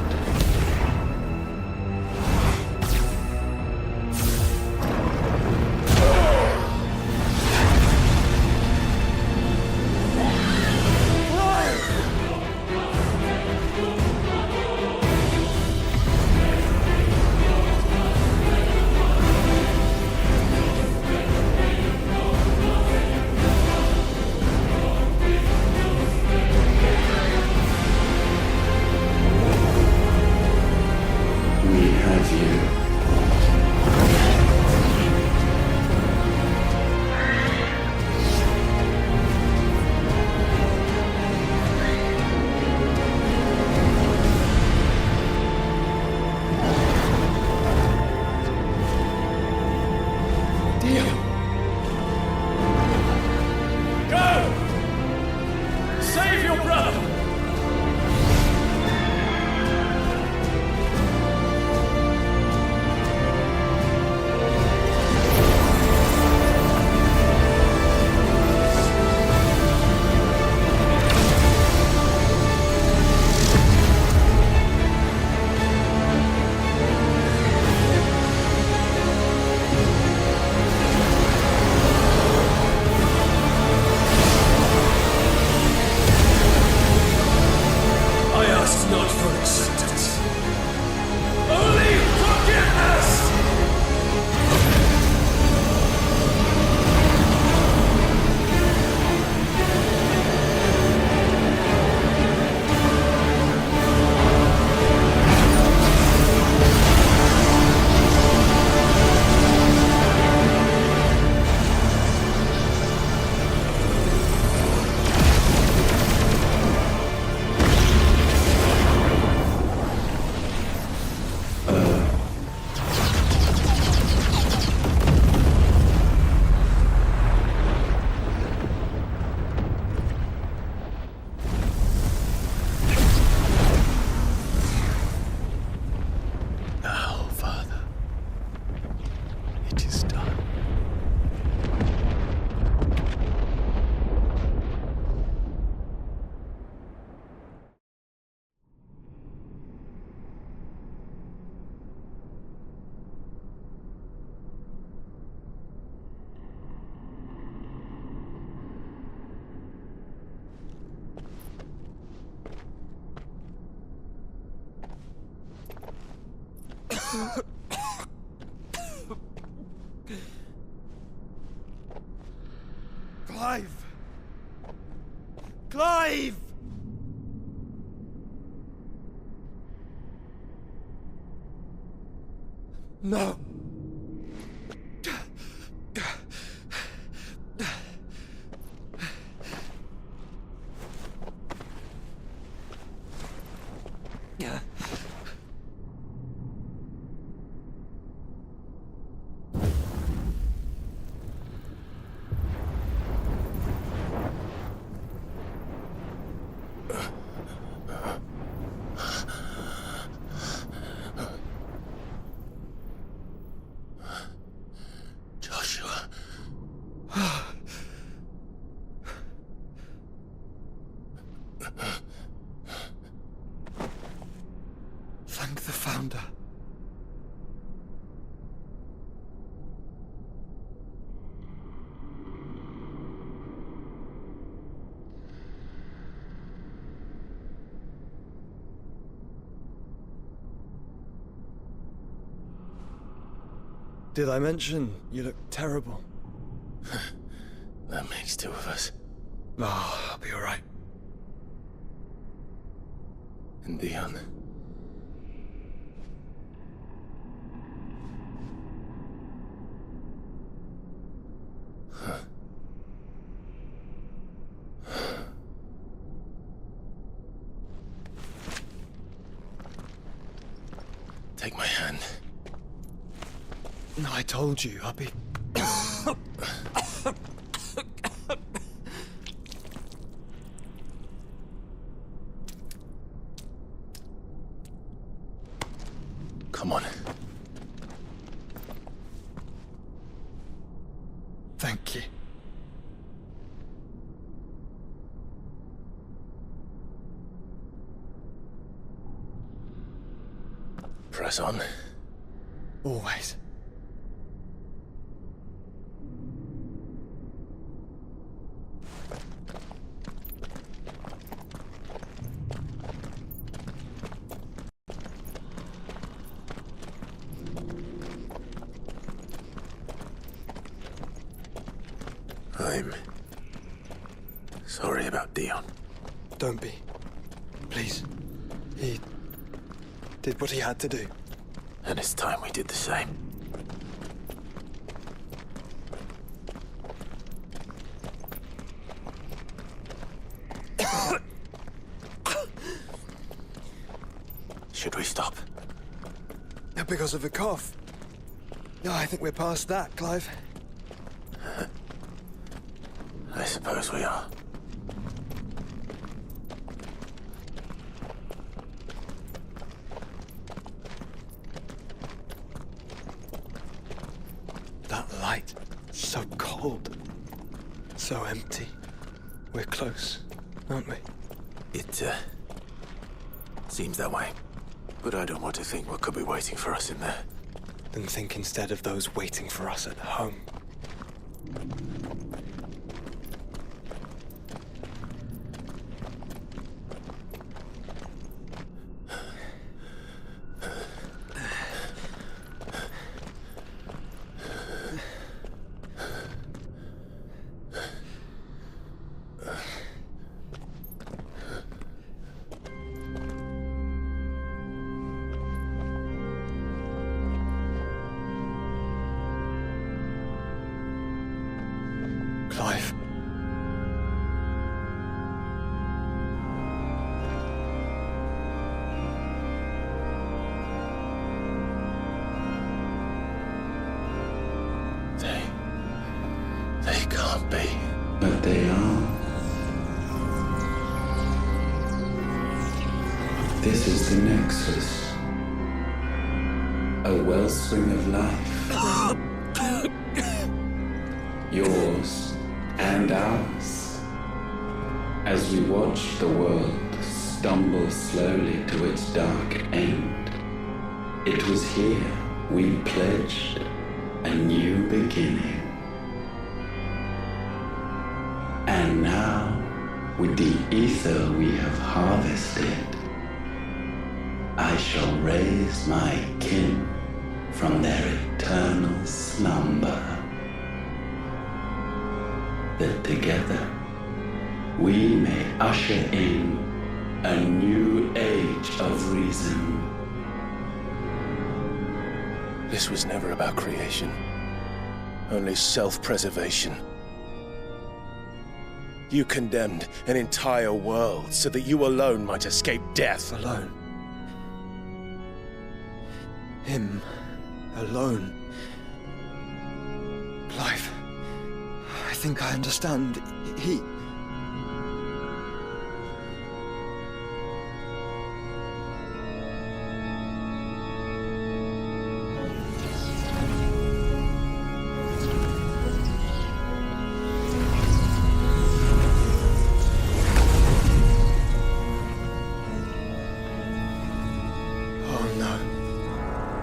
Clive! Clive! No! Thank the Founder. Did I mention you look terrible? That makes two of us. Oh, I'll be alright. And Dion. Take my hand. No, I told you, I'll be... Come on. Thank you. Press on. Always. I'm sorry about Dion. Don't be. Please. He did what he had to do. And it's time we did the same. Should we stop? Because of the cough. No, I think we're past that, Clive. I suppose we are. That light, so cold, so empty. We're close, aren't we? It, seems that way. But I don't want to think what could be waiting for us in there. Then think instead of those waiting for us at home. Clive. They can't be. But they are. This is the Nexus. A wellspring of life. Yours and ours. As we watch the world stumble slowly to its dark end, it was here we pledged a new beginning. And now, with the ether we have harvested, I shall raise my kin from their eternal slumber, that together we may usher in a new age of reason. This was never about creation, only self-preservation. You condemned an entire world so that you alone might escape death. Alone. Him. Alone. Clive. I think I understand. He...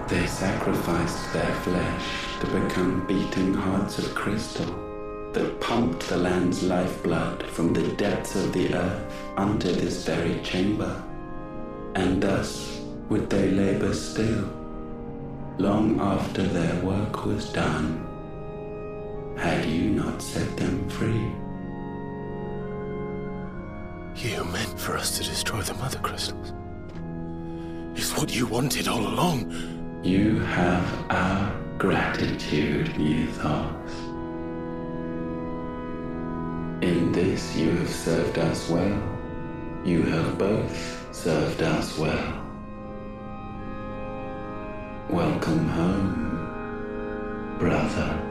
They sacrificed their flesh to become beating hearts of crystal that pumped the land's lifeblood from the depths of the earth unto this very chamber. And thus would they labor still, long after their work was done, had you not set them free. You meant for us to destroy the mother crystals. It's what you wanted all along. You have our gratitude, Mythos. In this you have served us well. You have both served us well. Welcome home, brother.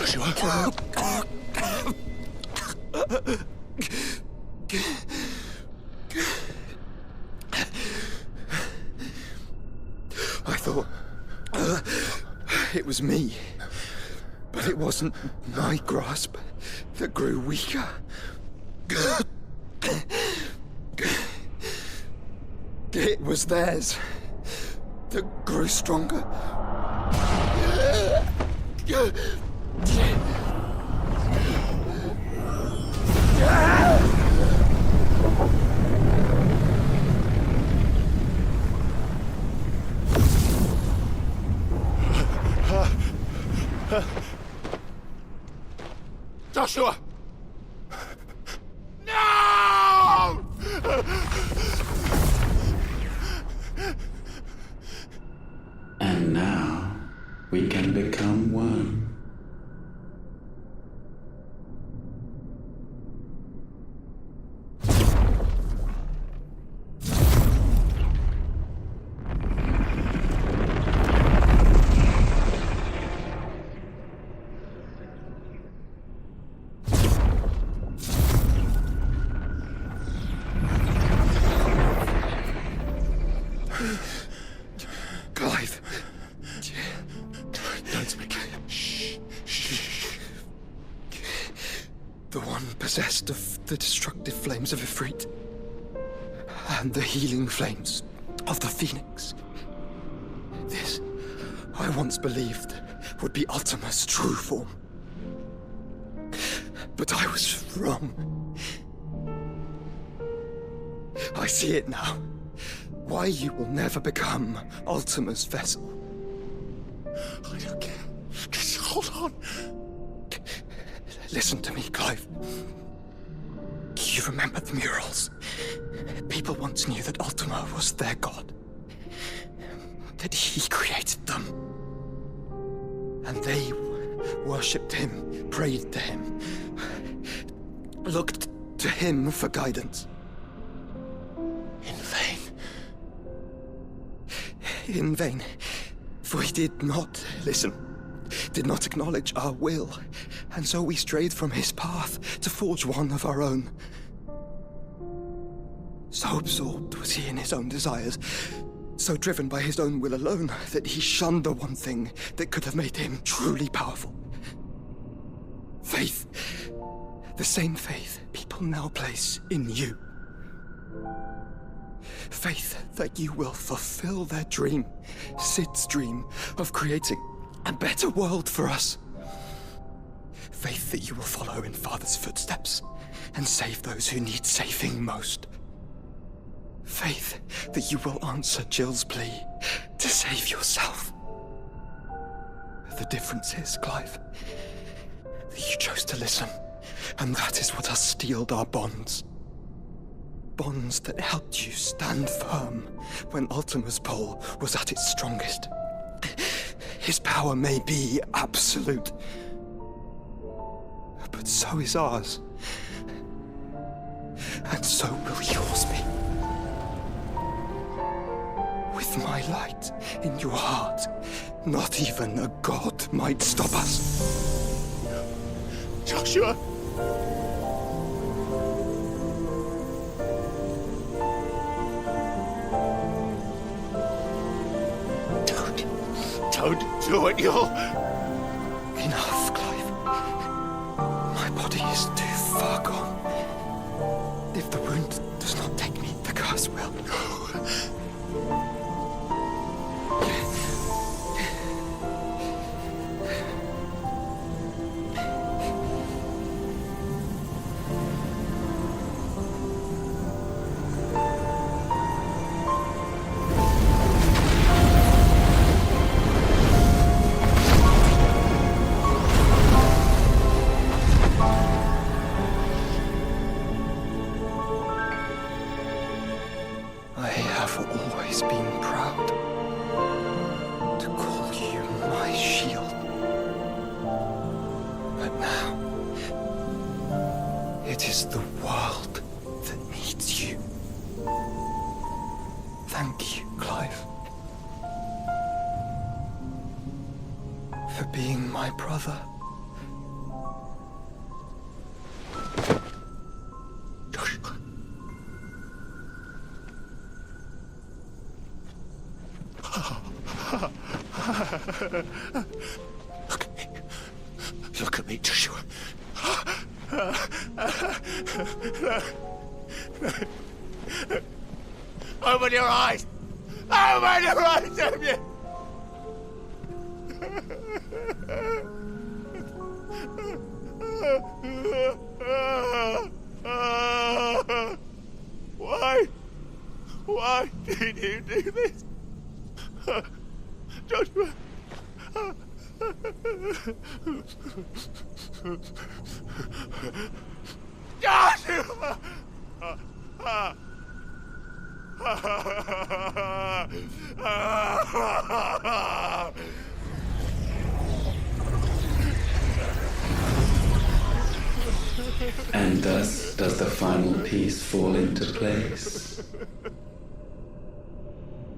Joshua. I thought it was me, but it wasn't my grasp. that grew weaker. It was theirs that grew stronger. Joshua! No! And now we can become one. Clive. Don't speak. Shh. The one possessed of the destructive flames of Ifrit and the healing flames of the Phoenix. This, I once believed, would be Ultima's true form. But I was wrong. I see it now. Why you will never become Ultima's vessel. I don't care. Just hold on. Listen to me, Clive. You remember the murals? People once knew that Ultima was their god. That he created them. And they worshipped him, prayed to him, looked to him for guidance. In vain. In vain. For he did not listen, did not acknowledge our will, and so we strayed from his path to forge one of our own. So absorbed was he in his own desires, so driven by his own will alone, that he shunned the one thing that could have made him truly powerful. Faith. The same faith people now place in you. Faith that you will fulfill their dream, Sid's dream, of creating a better world for us. Faith that you will follow in Father's footsteps and save those who need saving most. Faith that you will answer Jill's plea to save yourself. The difference is, Clive, that you chose to listen, and that is what has steeled our bonds. Bonds that helped you stand firm when Ultima's pull was at its strongest. His power may be absolute, but so is ours. And so will yours be. With my light in your heart, not even a god might stop us. Joshua! Don't do it, you'll... Enough, Clive. My body is too far gone. If the wound does not take me, the curse will. Look at me, Joshua. Open your eyes! Open your eyes, damn you! Why? Why did you do this? Joshua! Joshua! And thus does the final piece fall into place.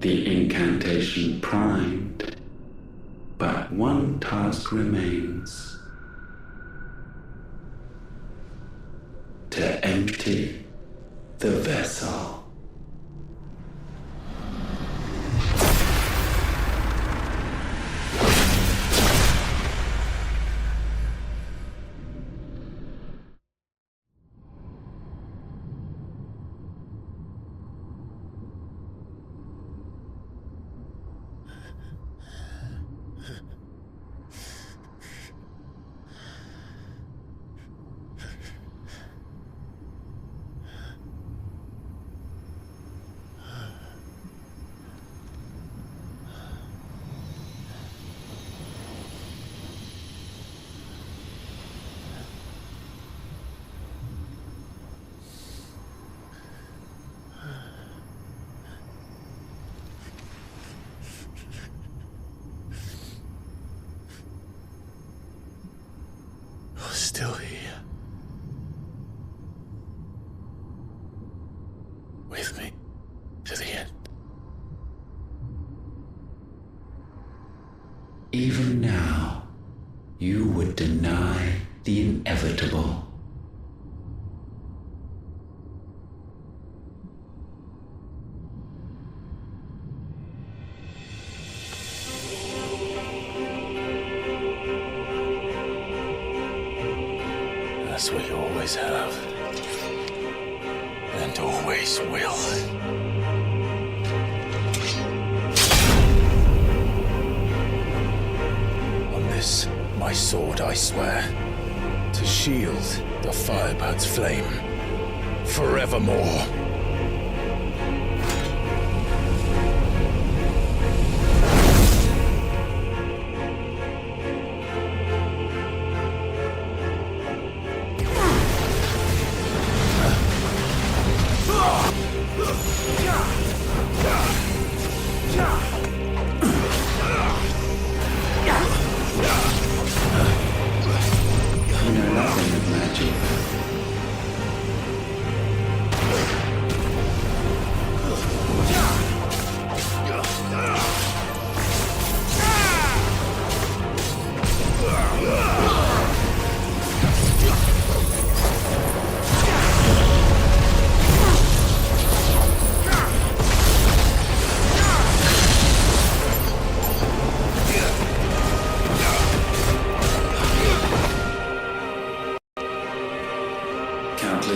The incantation primed, but one task remains. To empty the vessel. Still here. With me to the end. Even now, you would deny the inevitable. That's what you always have. And always will. On this, my sword, I swear, to shield the Firebird's flame forevermore.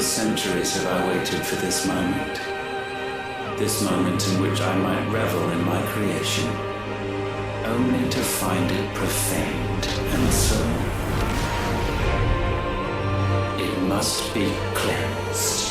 Centuries have I waited for this moment in which I might revel in my creation, only to find it profaned, and so it must be cleansed.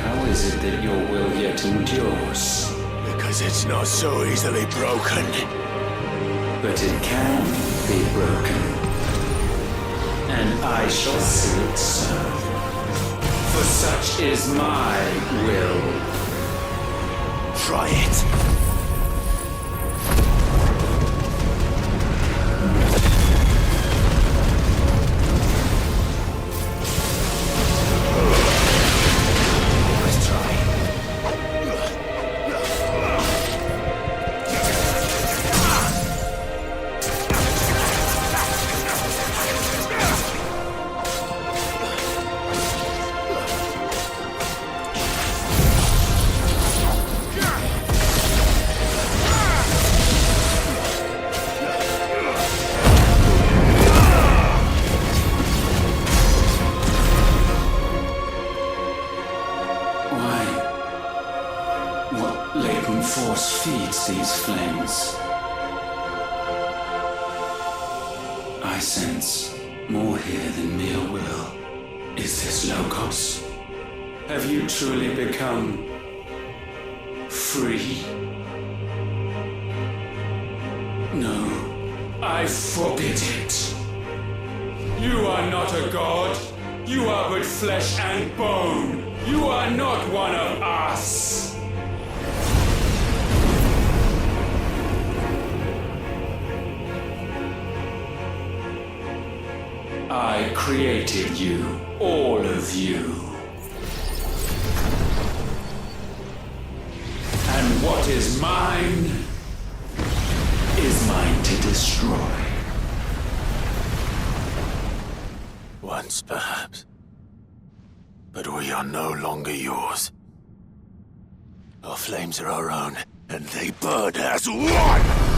How is it that your will yet endures? Because it's not so easily broken. But it can be broken. And I shall see it so. For such is my will. Try it. I sense more here than mere will. Is this Logos? Have you truly become free? No, I forbid it. You are not a god. You are but flesh and bone. You are not one of us. I created you, all of you. And what is mine is mine to destroy. Once, perhaps. But we are no longer yours. Our flames are our own, and they burn as one!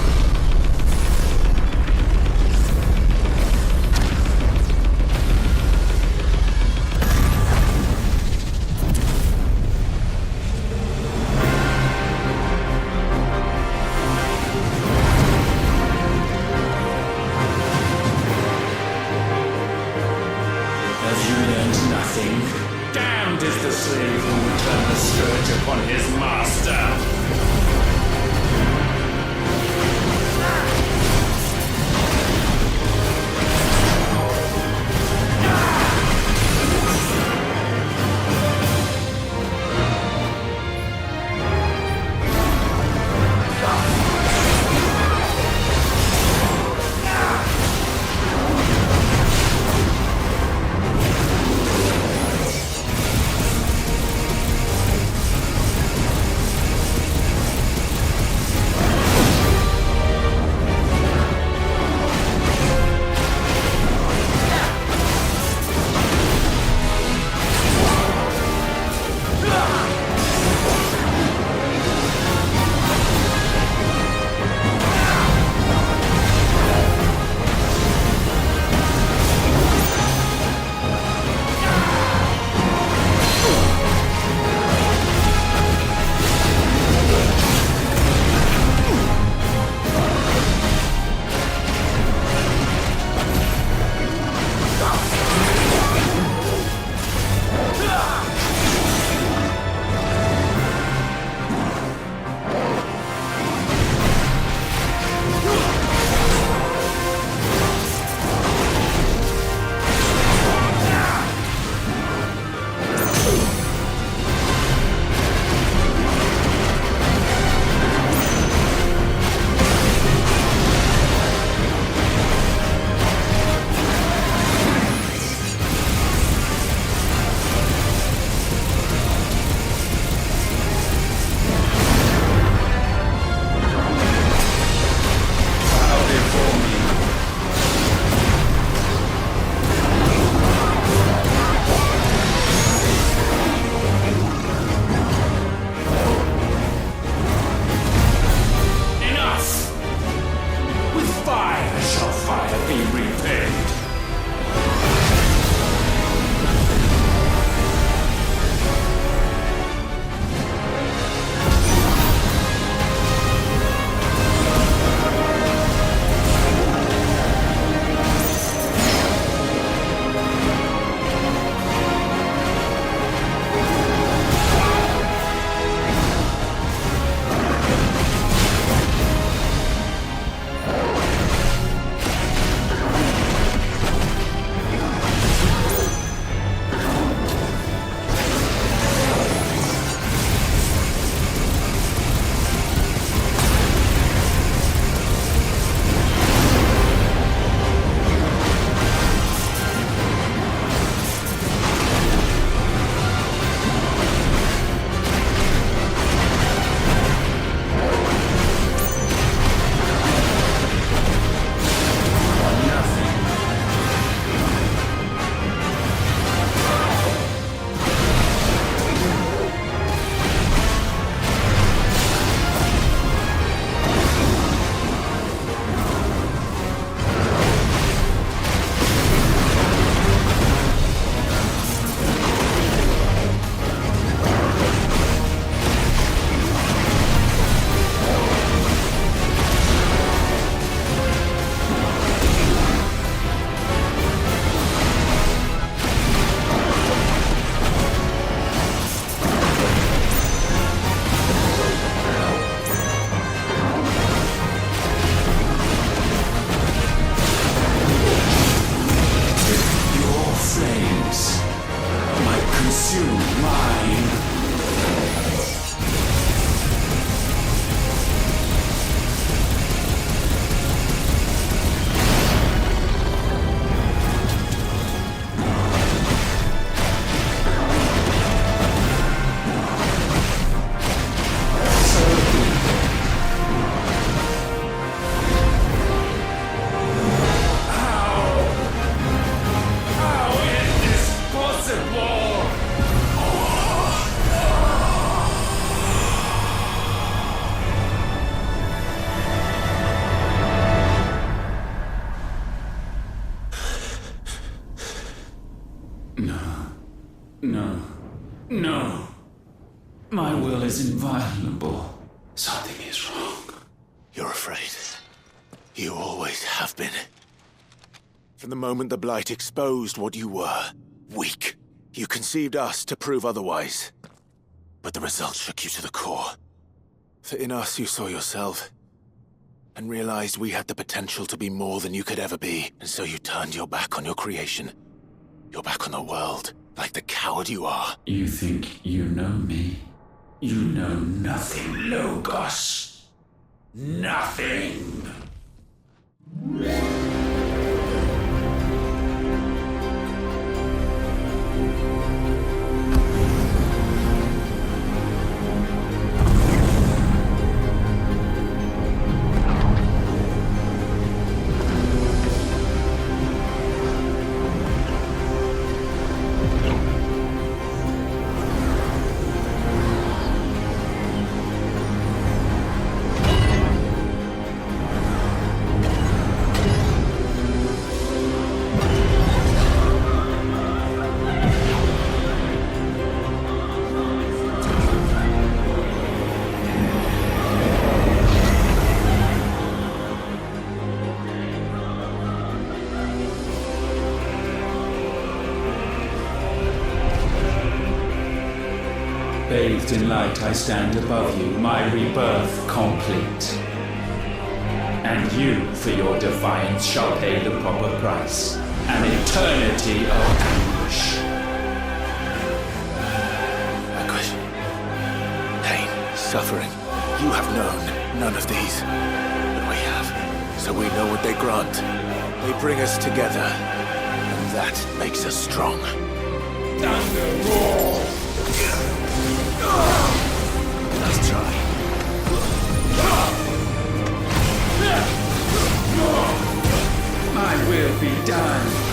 as inviolable. Something is wrong. You're afraid. You always have been. From the moment the Blight exposed what you were, weak, you conceived us to prove otherwise. But the results shook you to the core. For in us you saw yourself, and realized we had the potential to be more than you could ever be, and so you turned your back on your creation. Your back on the world, like the coward you are. You think you know me? You know nothing, Logos. Nothing! Bathed in light, I stand above you, my rebirth complete. And you, for your defiance, shall pay the proper price. An eternity of anguish. Anguish. Pain. Suffering. You have known none of these. But we have. So we know what they grant. They bring us together. And that makes us strong. Thunder roar! Let's try. My will be done.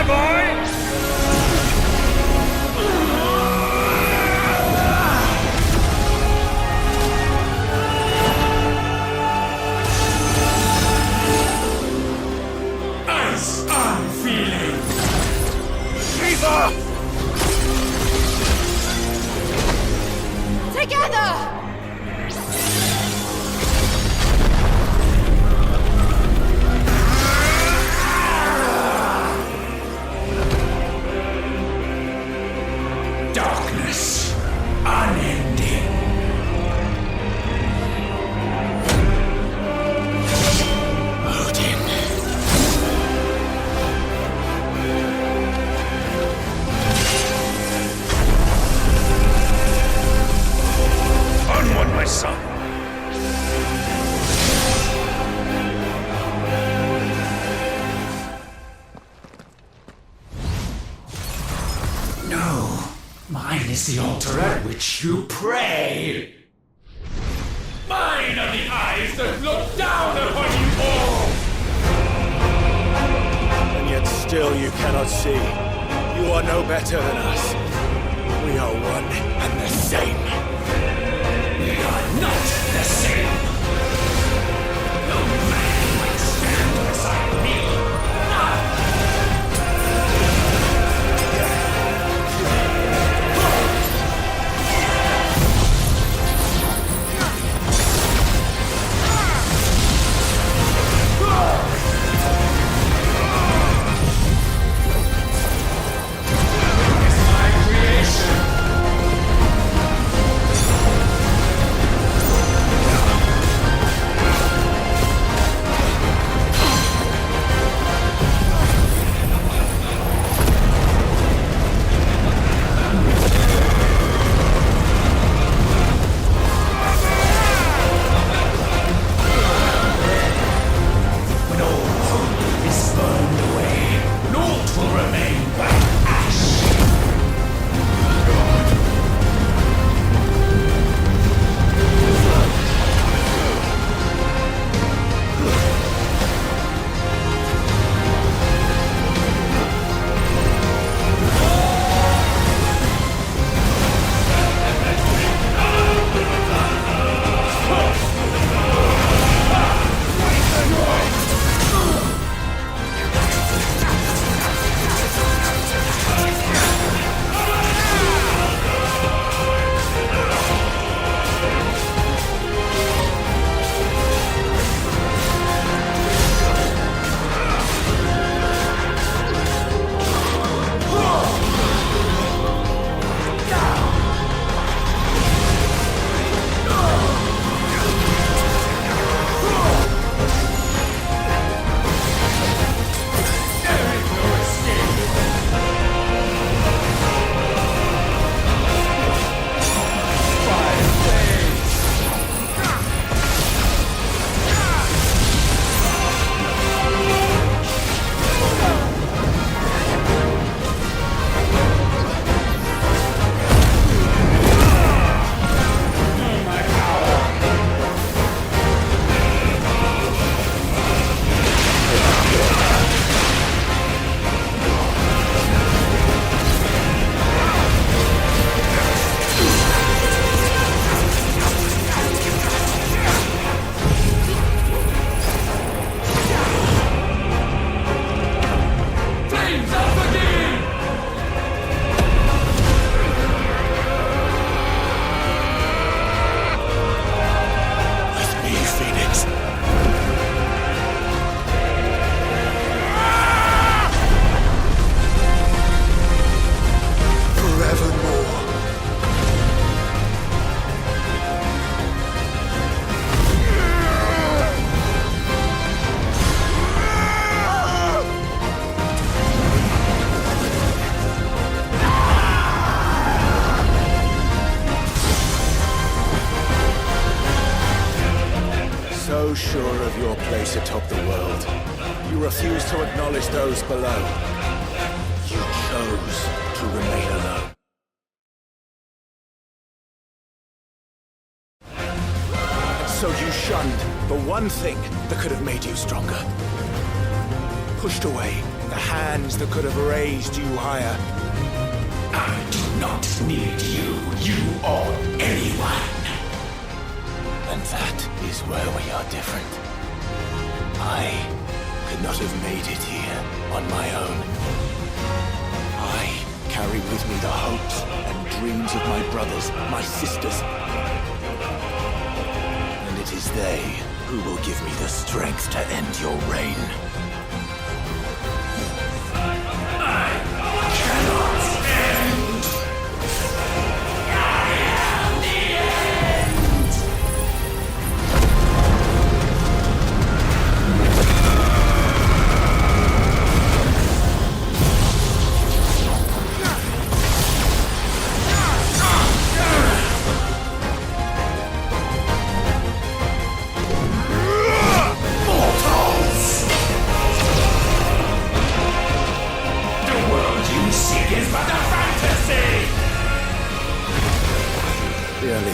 Bye, boy! As I'm feeling. Shiva! Together! Darkness, unending. Odin. Onward, my son. No, mine is the altar at which you pray. Mine are the eyes that look down upon you all. And yet still you cannot see. You are no better than us. We are one and the same. We are not the same. No man might stand beside me. So sure of your place atop the world, you refuse to acknowledge those below. You chose to remain alone. And so you shunned the one thing that could have made you stronger. Pushed away The hands that could have raised you higher. I do not need you or anyone. And that is where we are different. I could not have made it here on my own. I carry with me the hopes and dreams of my brothers, my sisters. And it is they who will give me the strength to end your reign.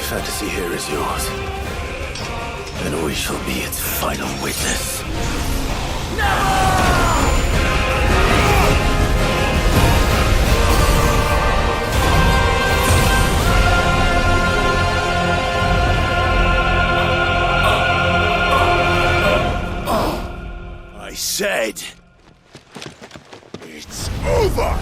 Fantasy here is yours, and we shall be its final witness. I said, it's over!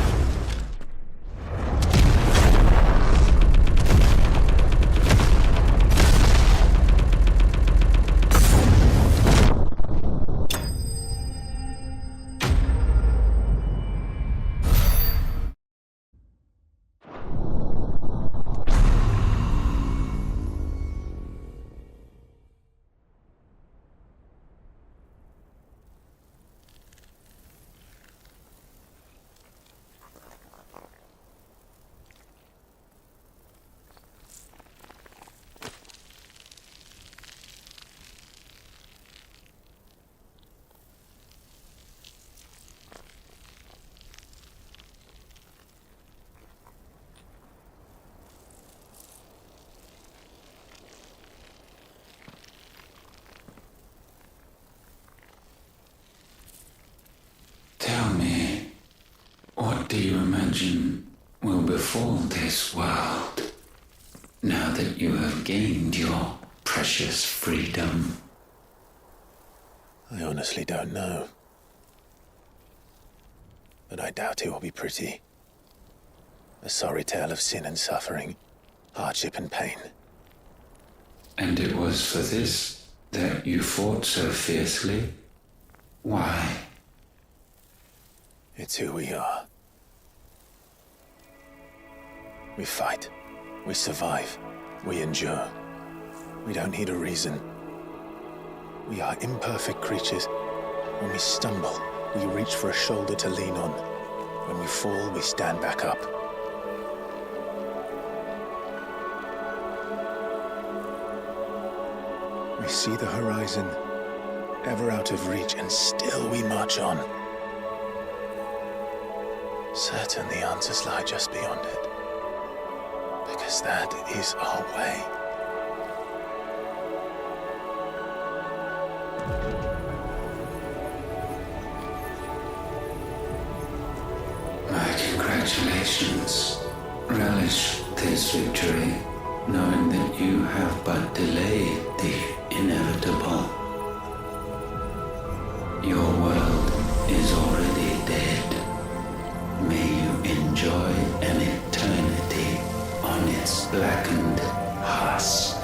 Tell me, what do you imagine will befall this world now that you have gained your precious freedom? I honestly don't know. But I doubt it will be pretty. A sorry tale of sin and suffering, hardship and pain. And it was for this that you fought so fiercely? Why? It's who we are. We fight. We survive. We endure. We don't need a reason. We are imperfect creatures. When we stumble, we reach for a shoulder to lean on. When we fall, we stand back up. We see the horizon, ever out of reach, and still we march on. Certain the answers lie just beyond it. Because that is our way. My congratulations. Relish this victory, knowing that you have but delayed the inevitable. Your world is already dead. May you enjoy an eternity on its blackened husk.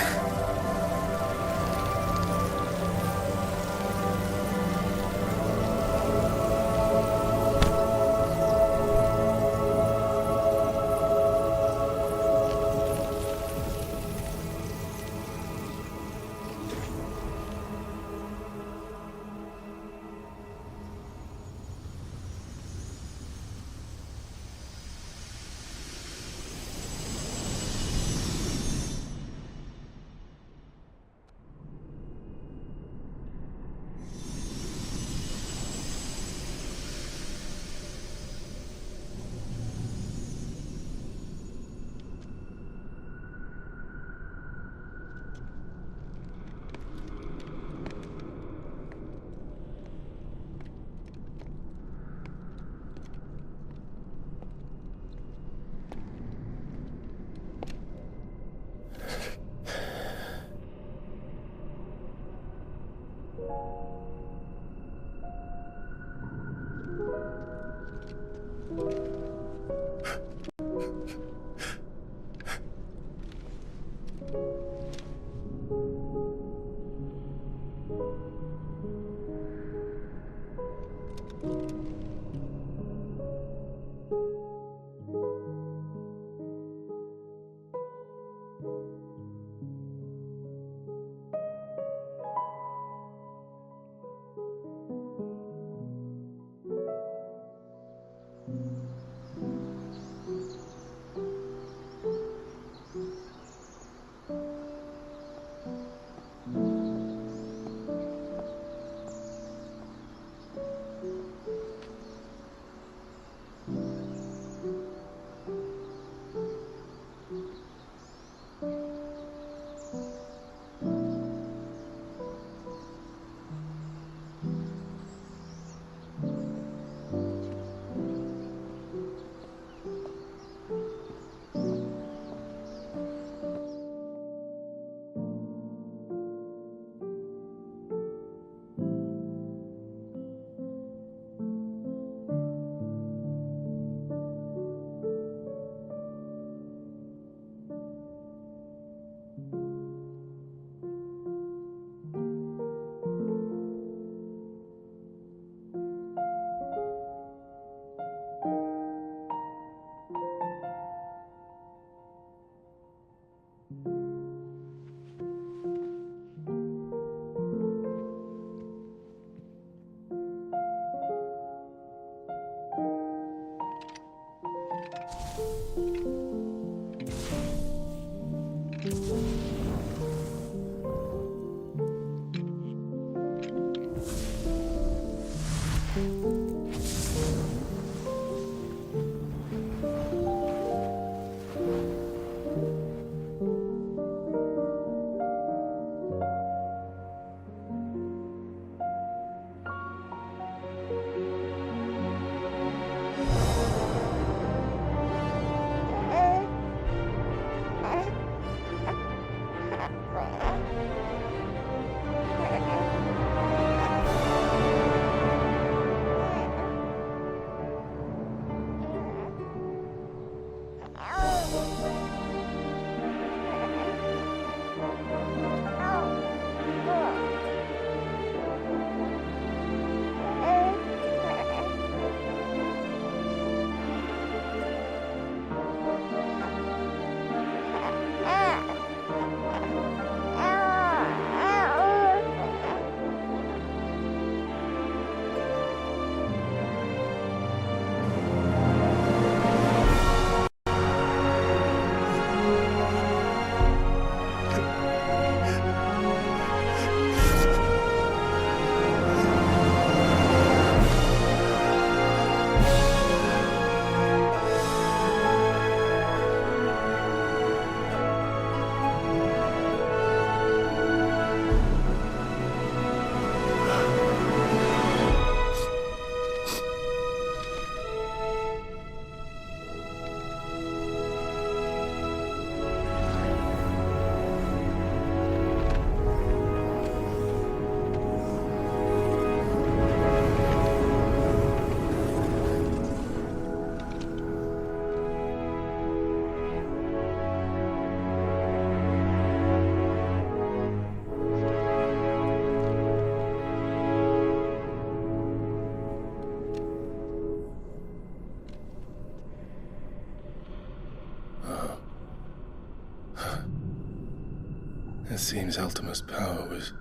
It seems Ultima's power was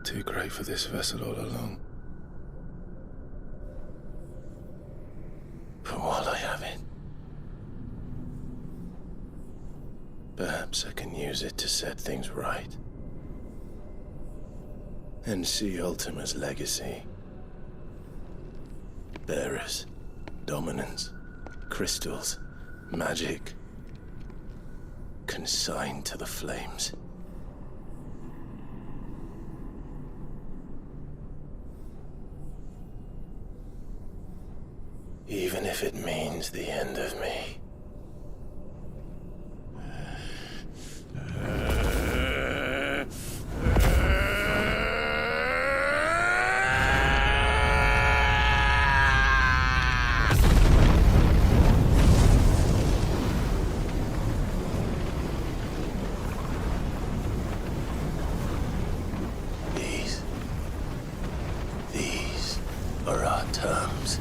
too great for this vessel all along. But while I have it, perhaps I can use it to set things right. And see Ultima's legacy. Bearers, dominance, crystals, magic, consigned to the flames. Even if it means the end of me. These are our terms.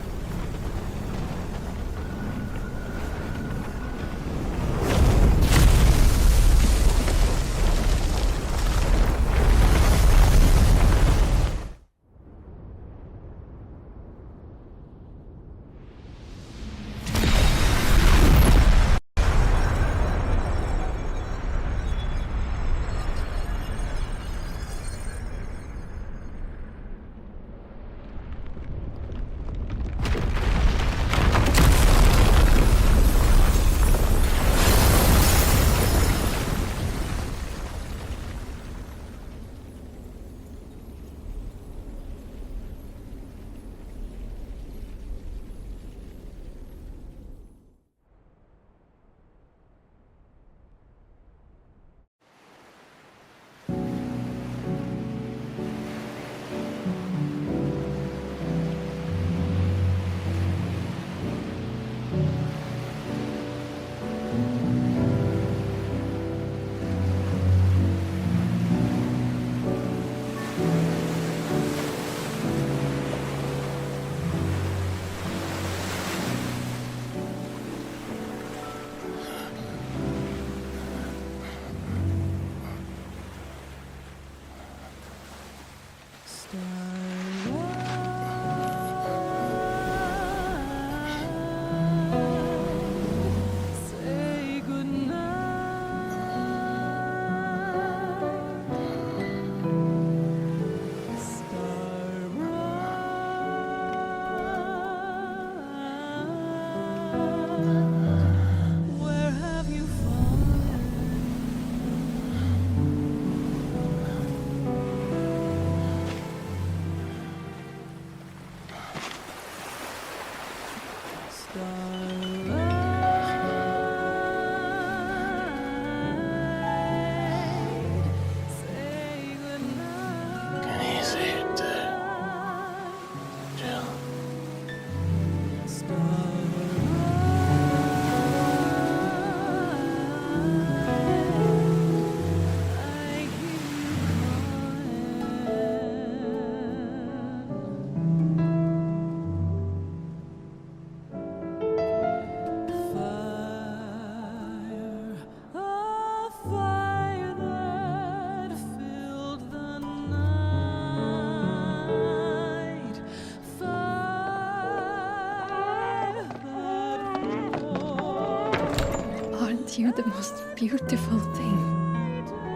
You're the most beautiful thing.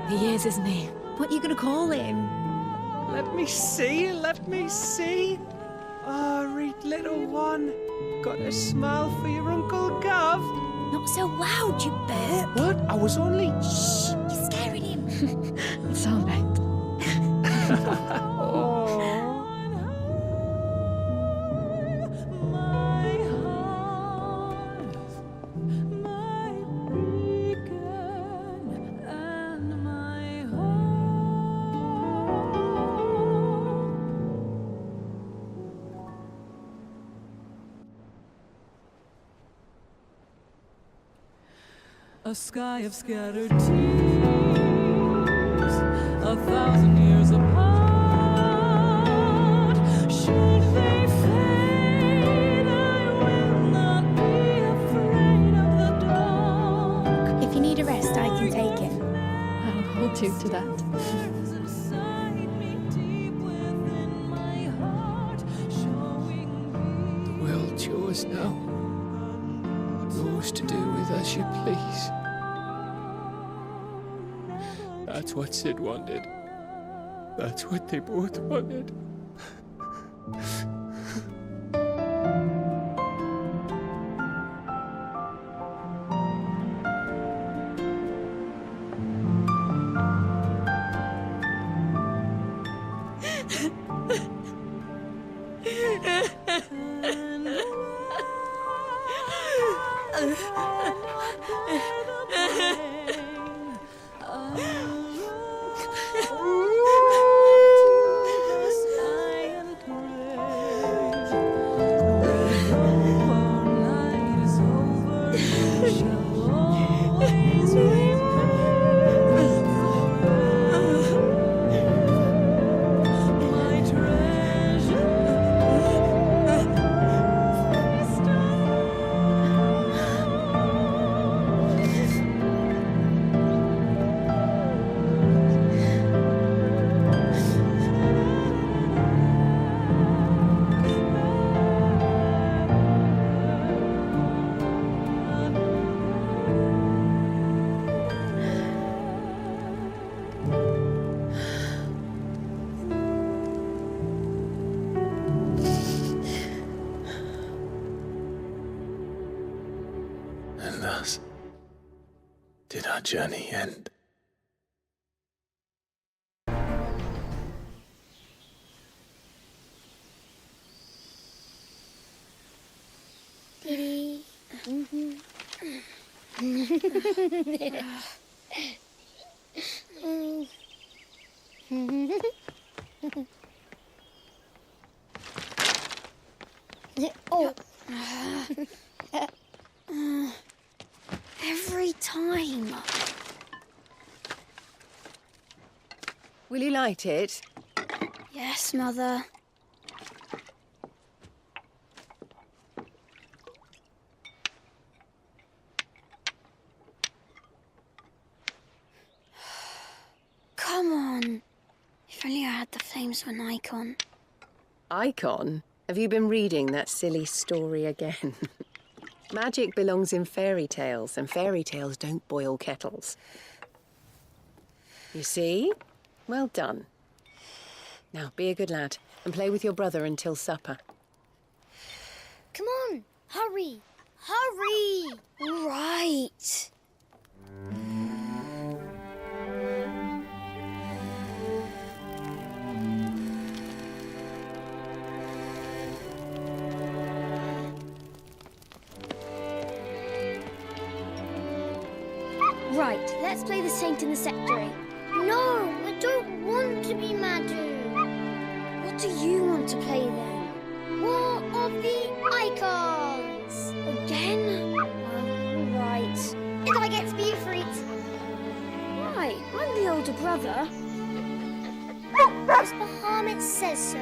He is, isn't he? What are you going to call him? Let me see, let me see. Oh, right, little one. Got a smile for your Uncle Gav. Not so loud, you burp. What? I was only... Shh, you're scaring him. It's all right. A sky of scattered tears, 1,000 years apart. Should they fade, I will not be afraid of the dark. If you need a rest, I can take it. I'll hold you to that. The world's yours now. Yours to do with as you please. That's what Sid wanted. That's what they both wanted. And thus did our journey end. Diddy. Oh. Every time. Will you light it? Yes, Mother. Come on. If only I had the flames of an Eikon. Eikon? Have you been reading that silly story again? Magic belongs in fairy tales, and fairy tales don't boil kettles. You see? Well done. Now, be a good lad, and play with your brother until supper. Come on, hurry! Hurry! All right. Let's play the saint in the secretary. No, I don't want to be Madhu. What do you want to play then? War of the Icons! Again? All right. Did I get to be a freak? Why? I'm the older brother. Because the hermit says so.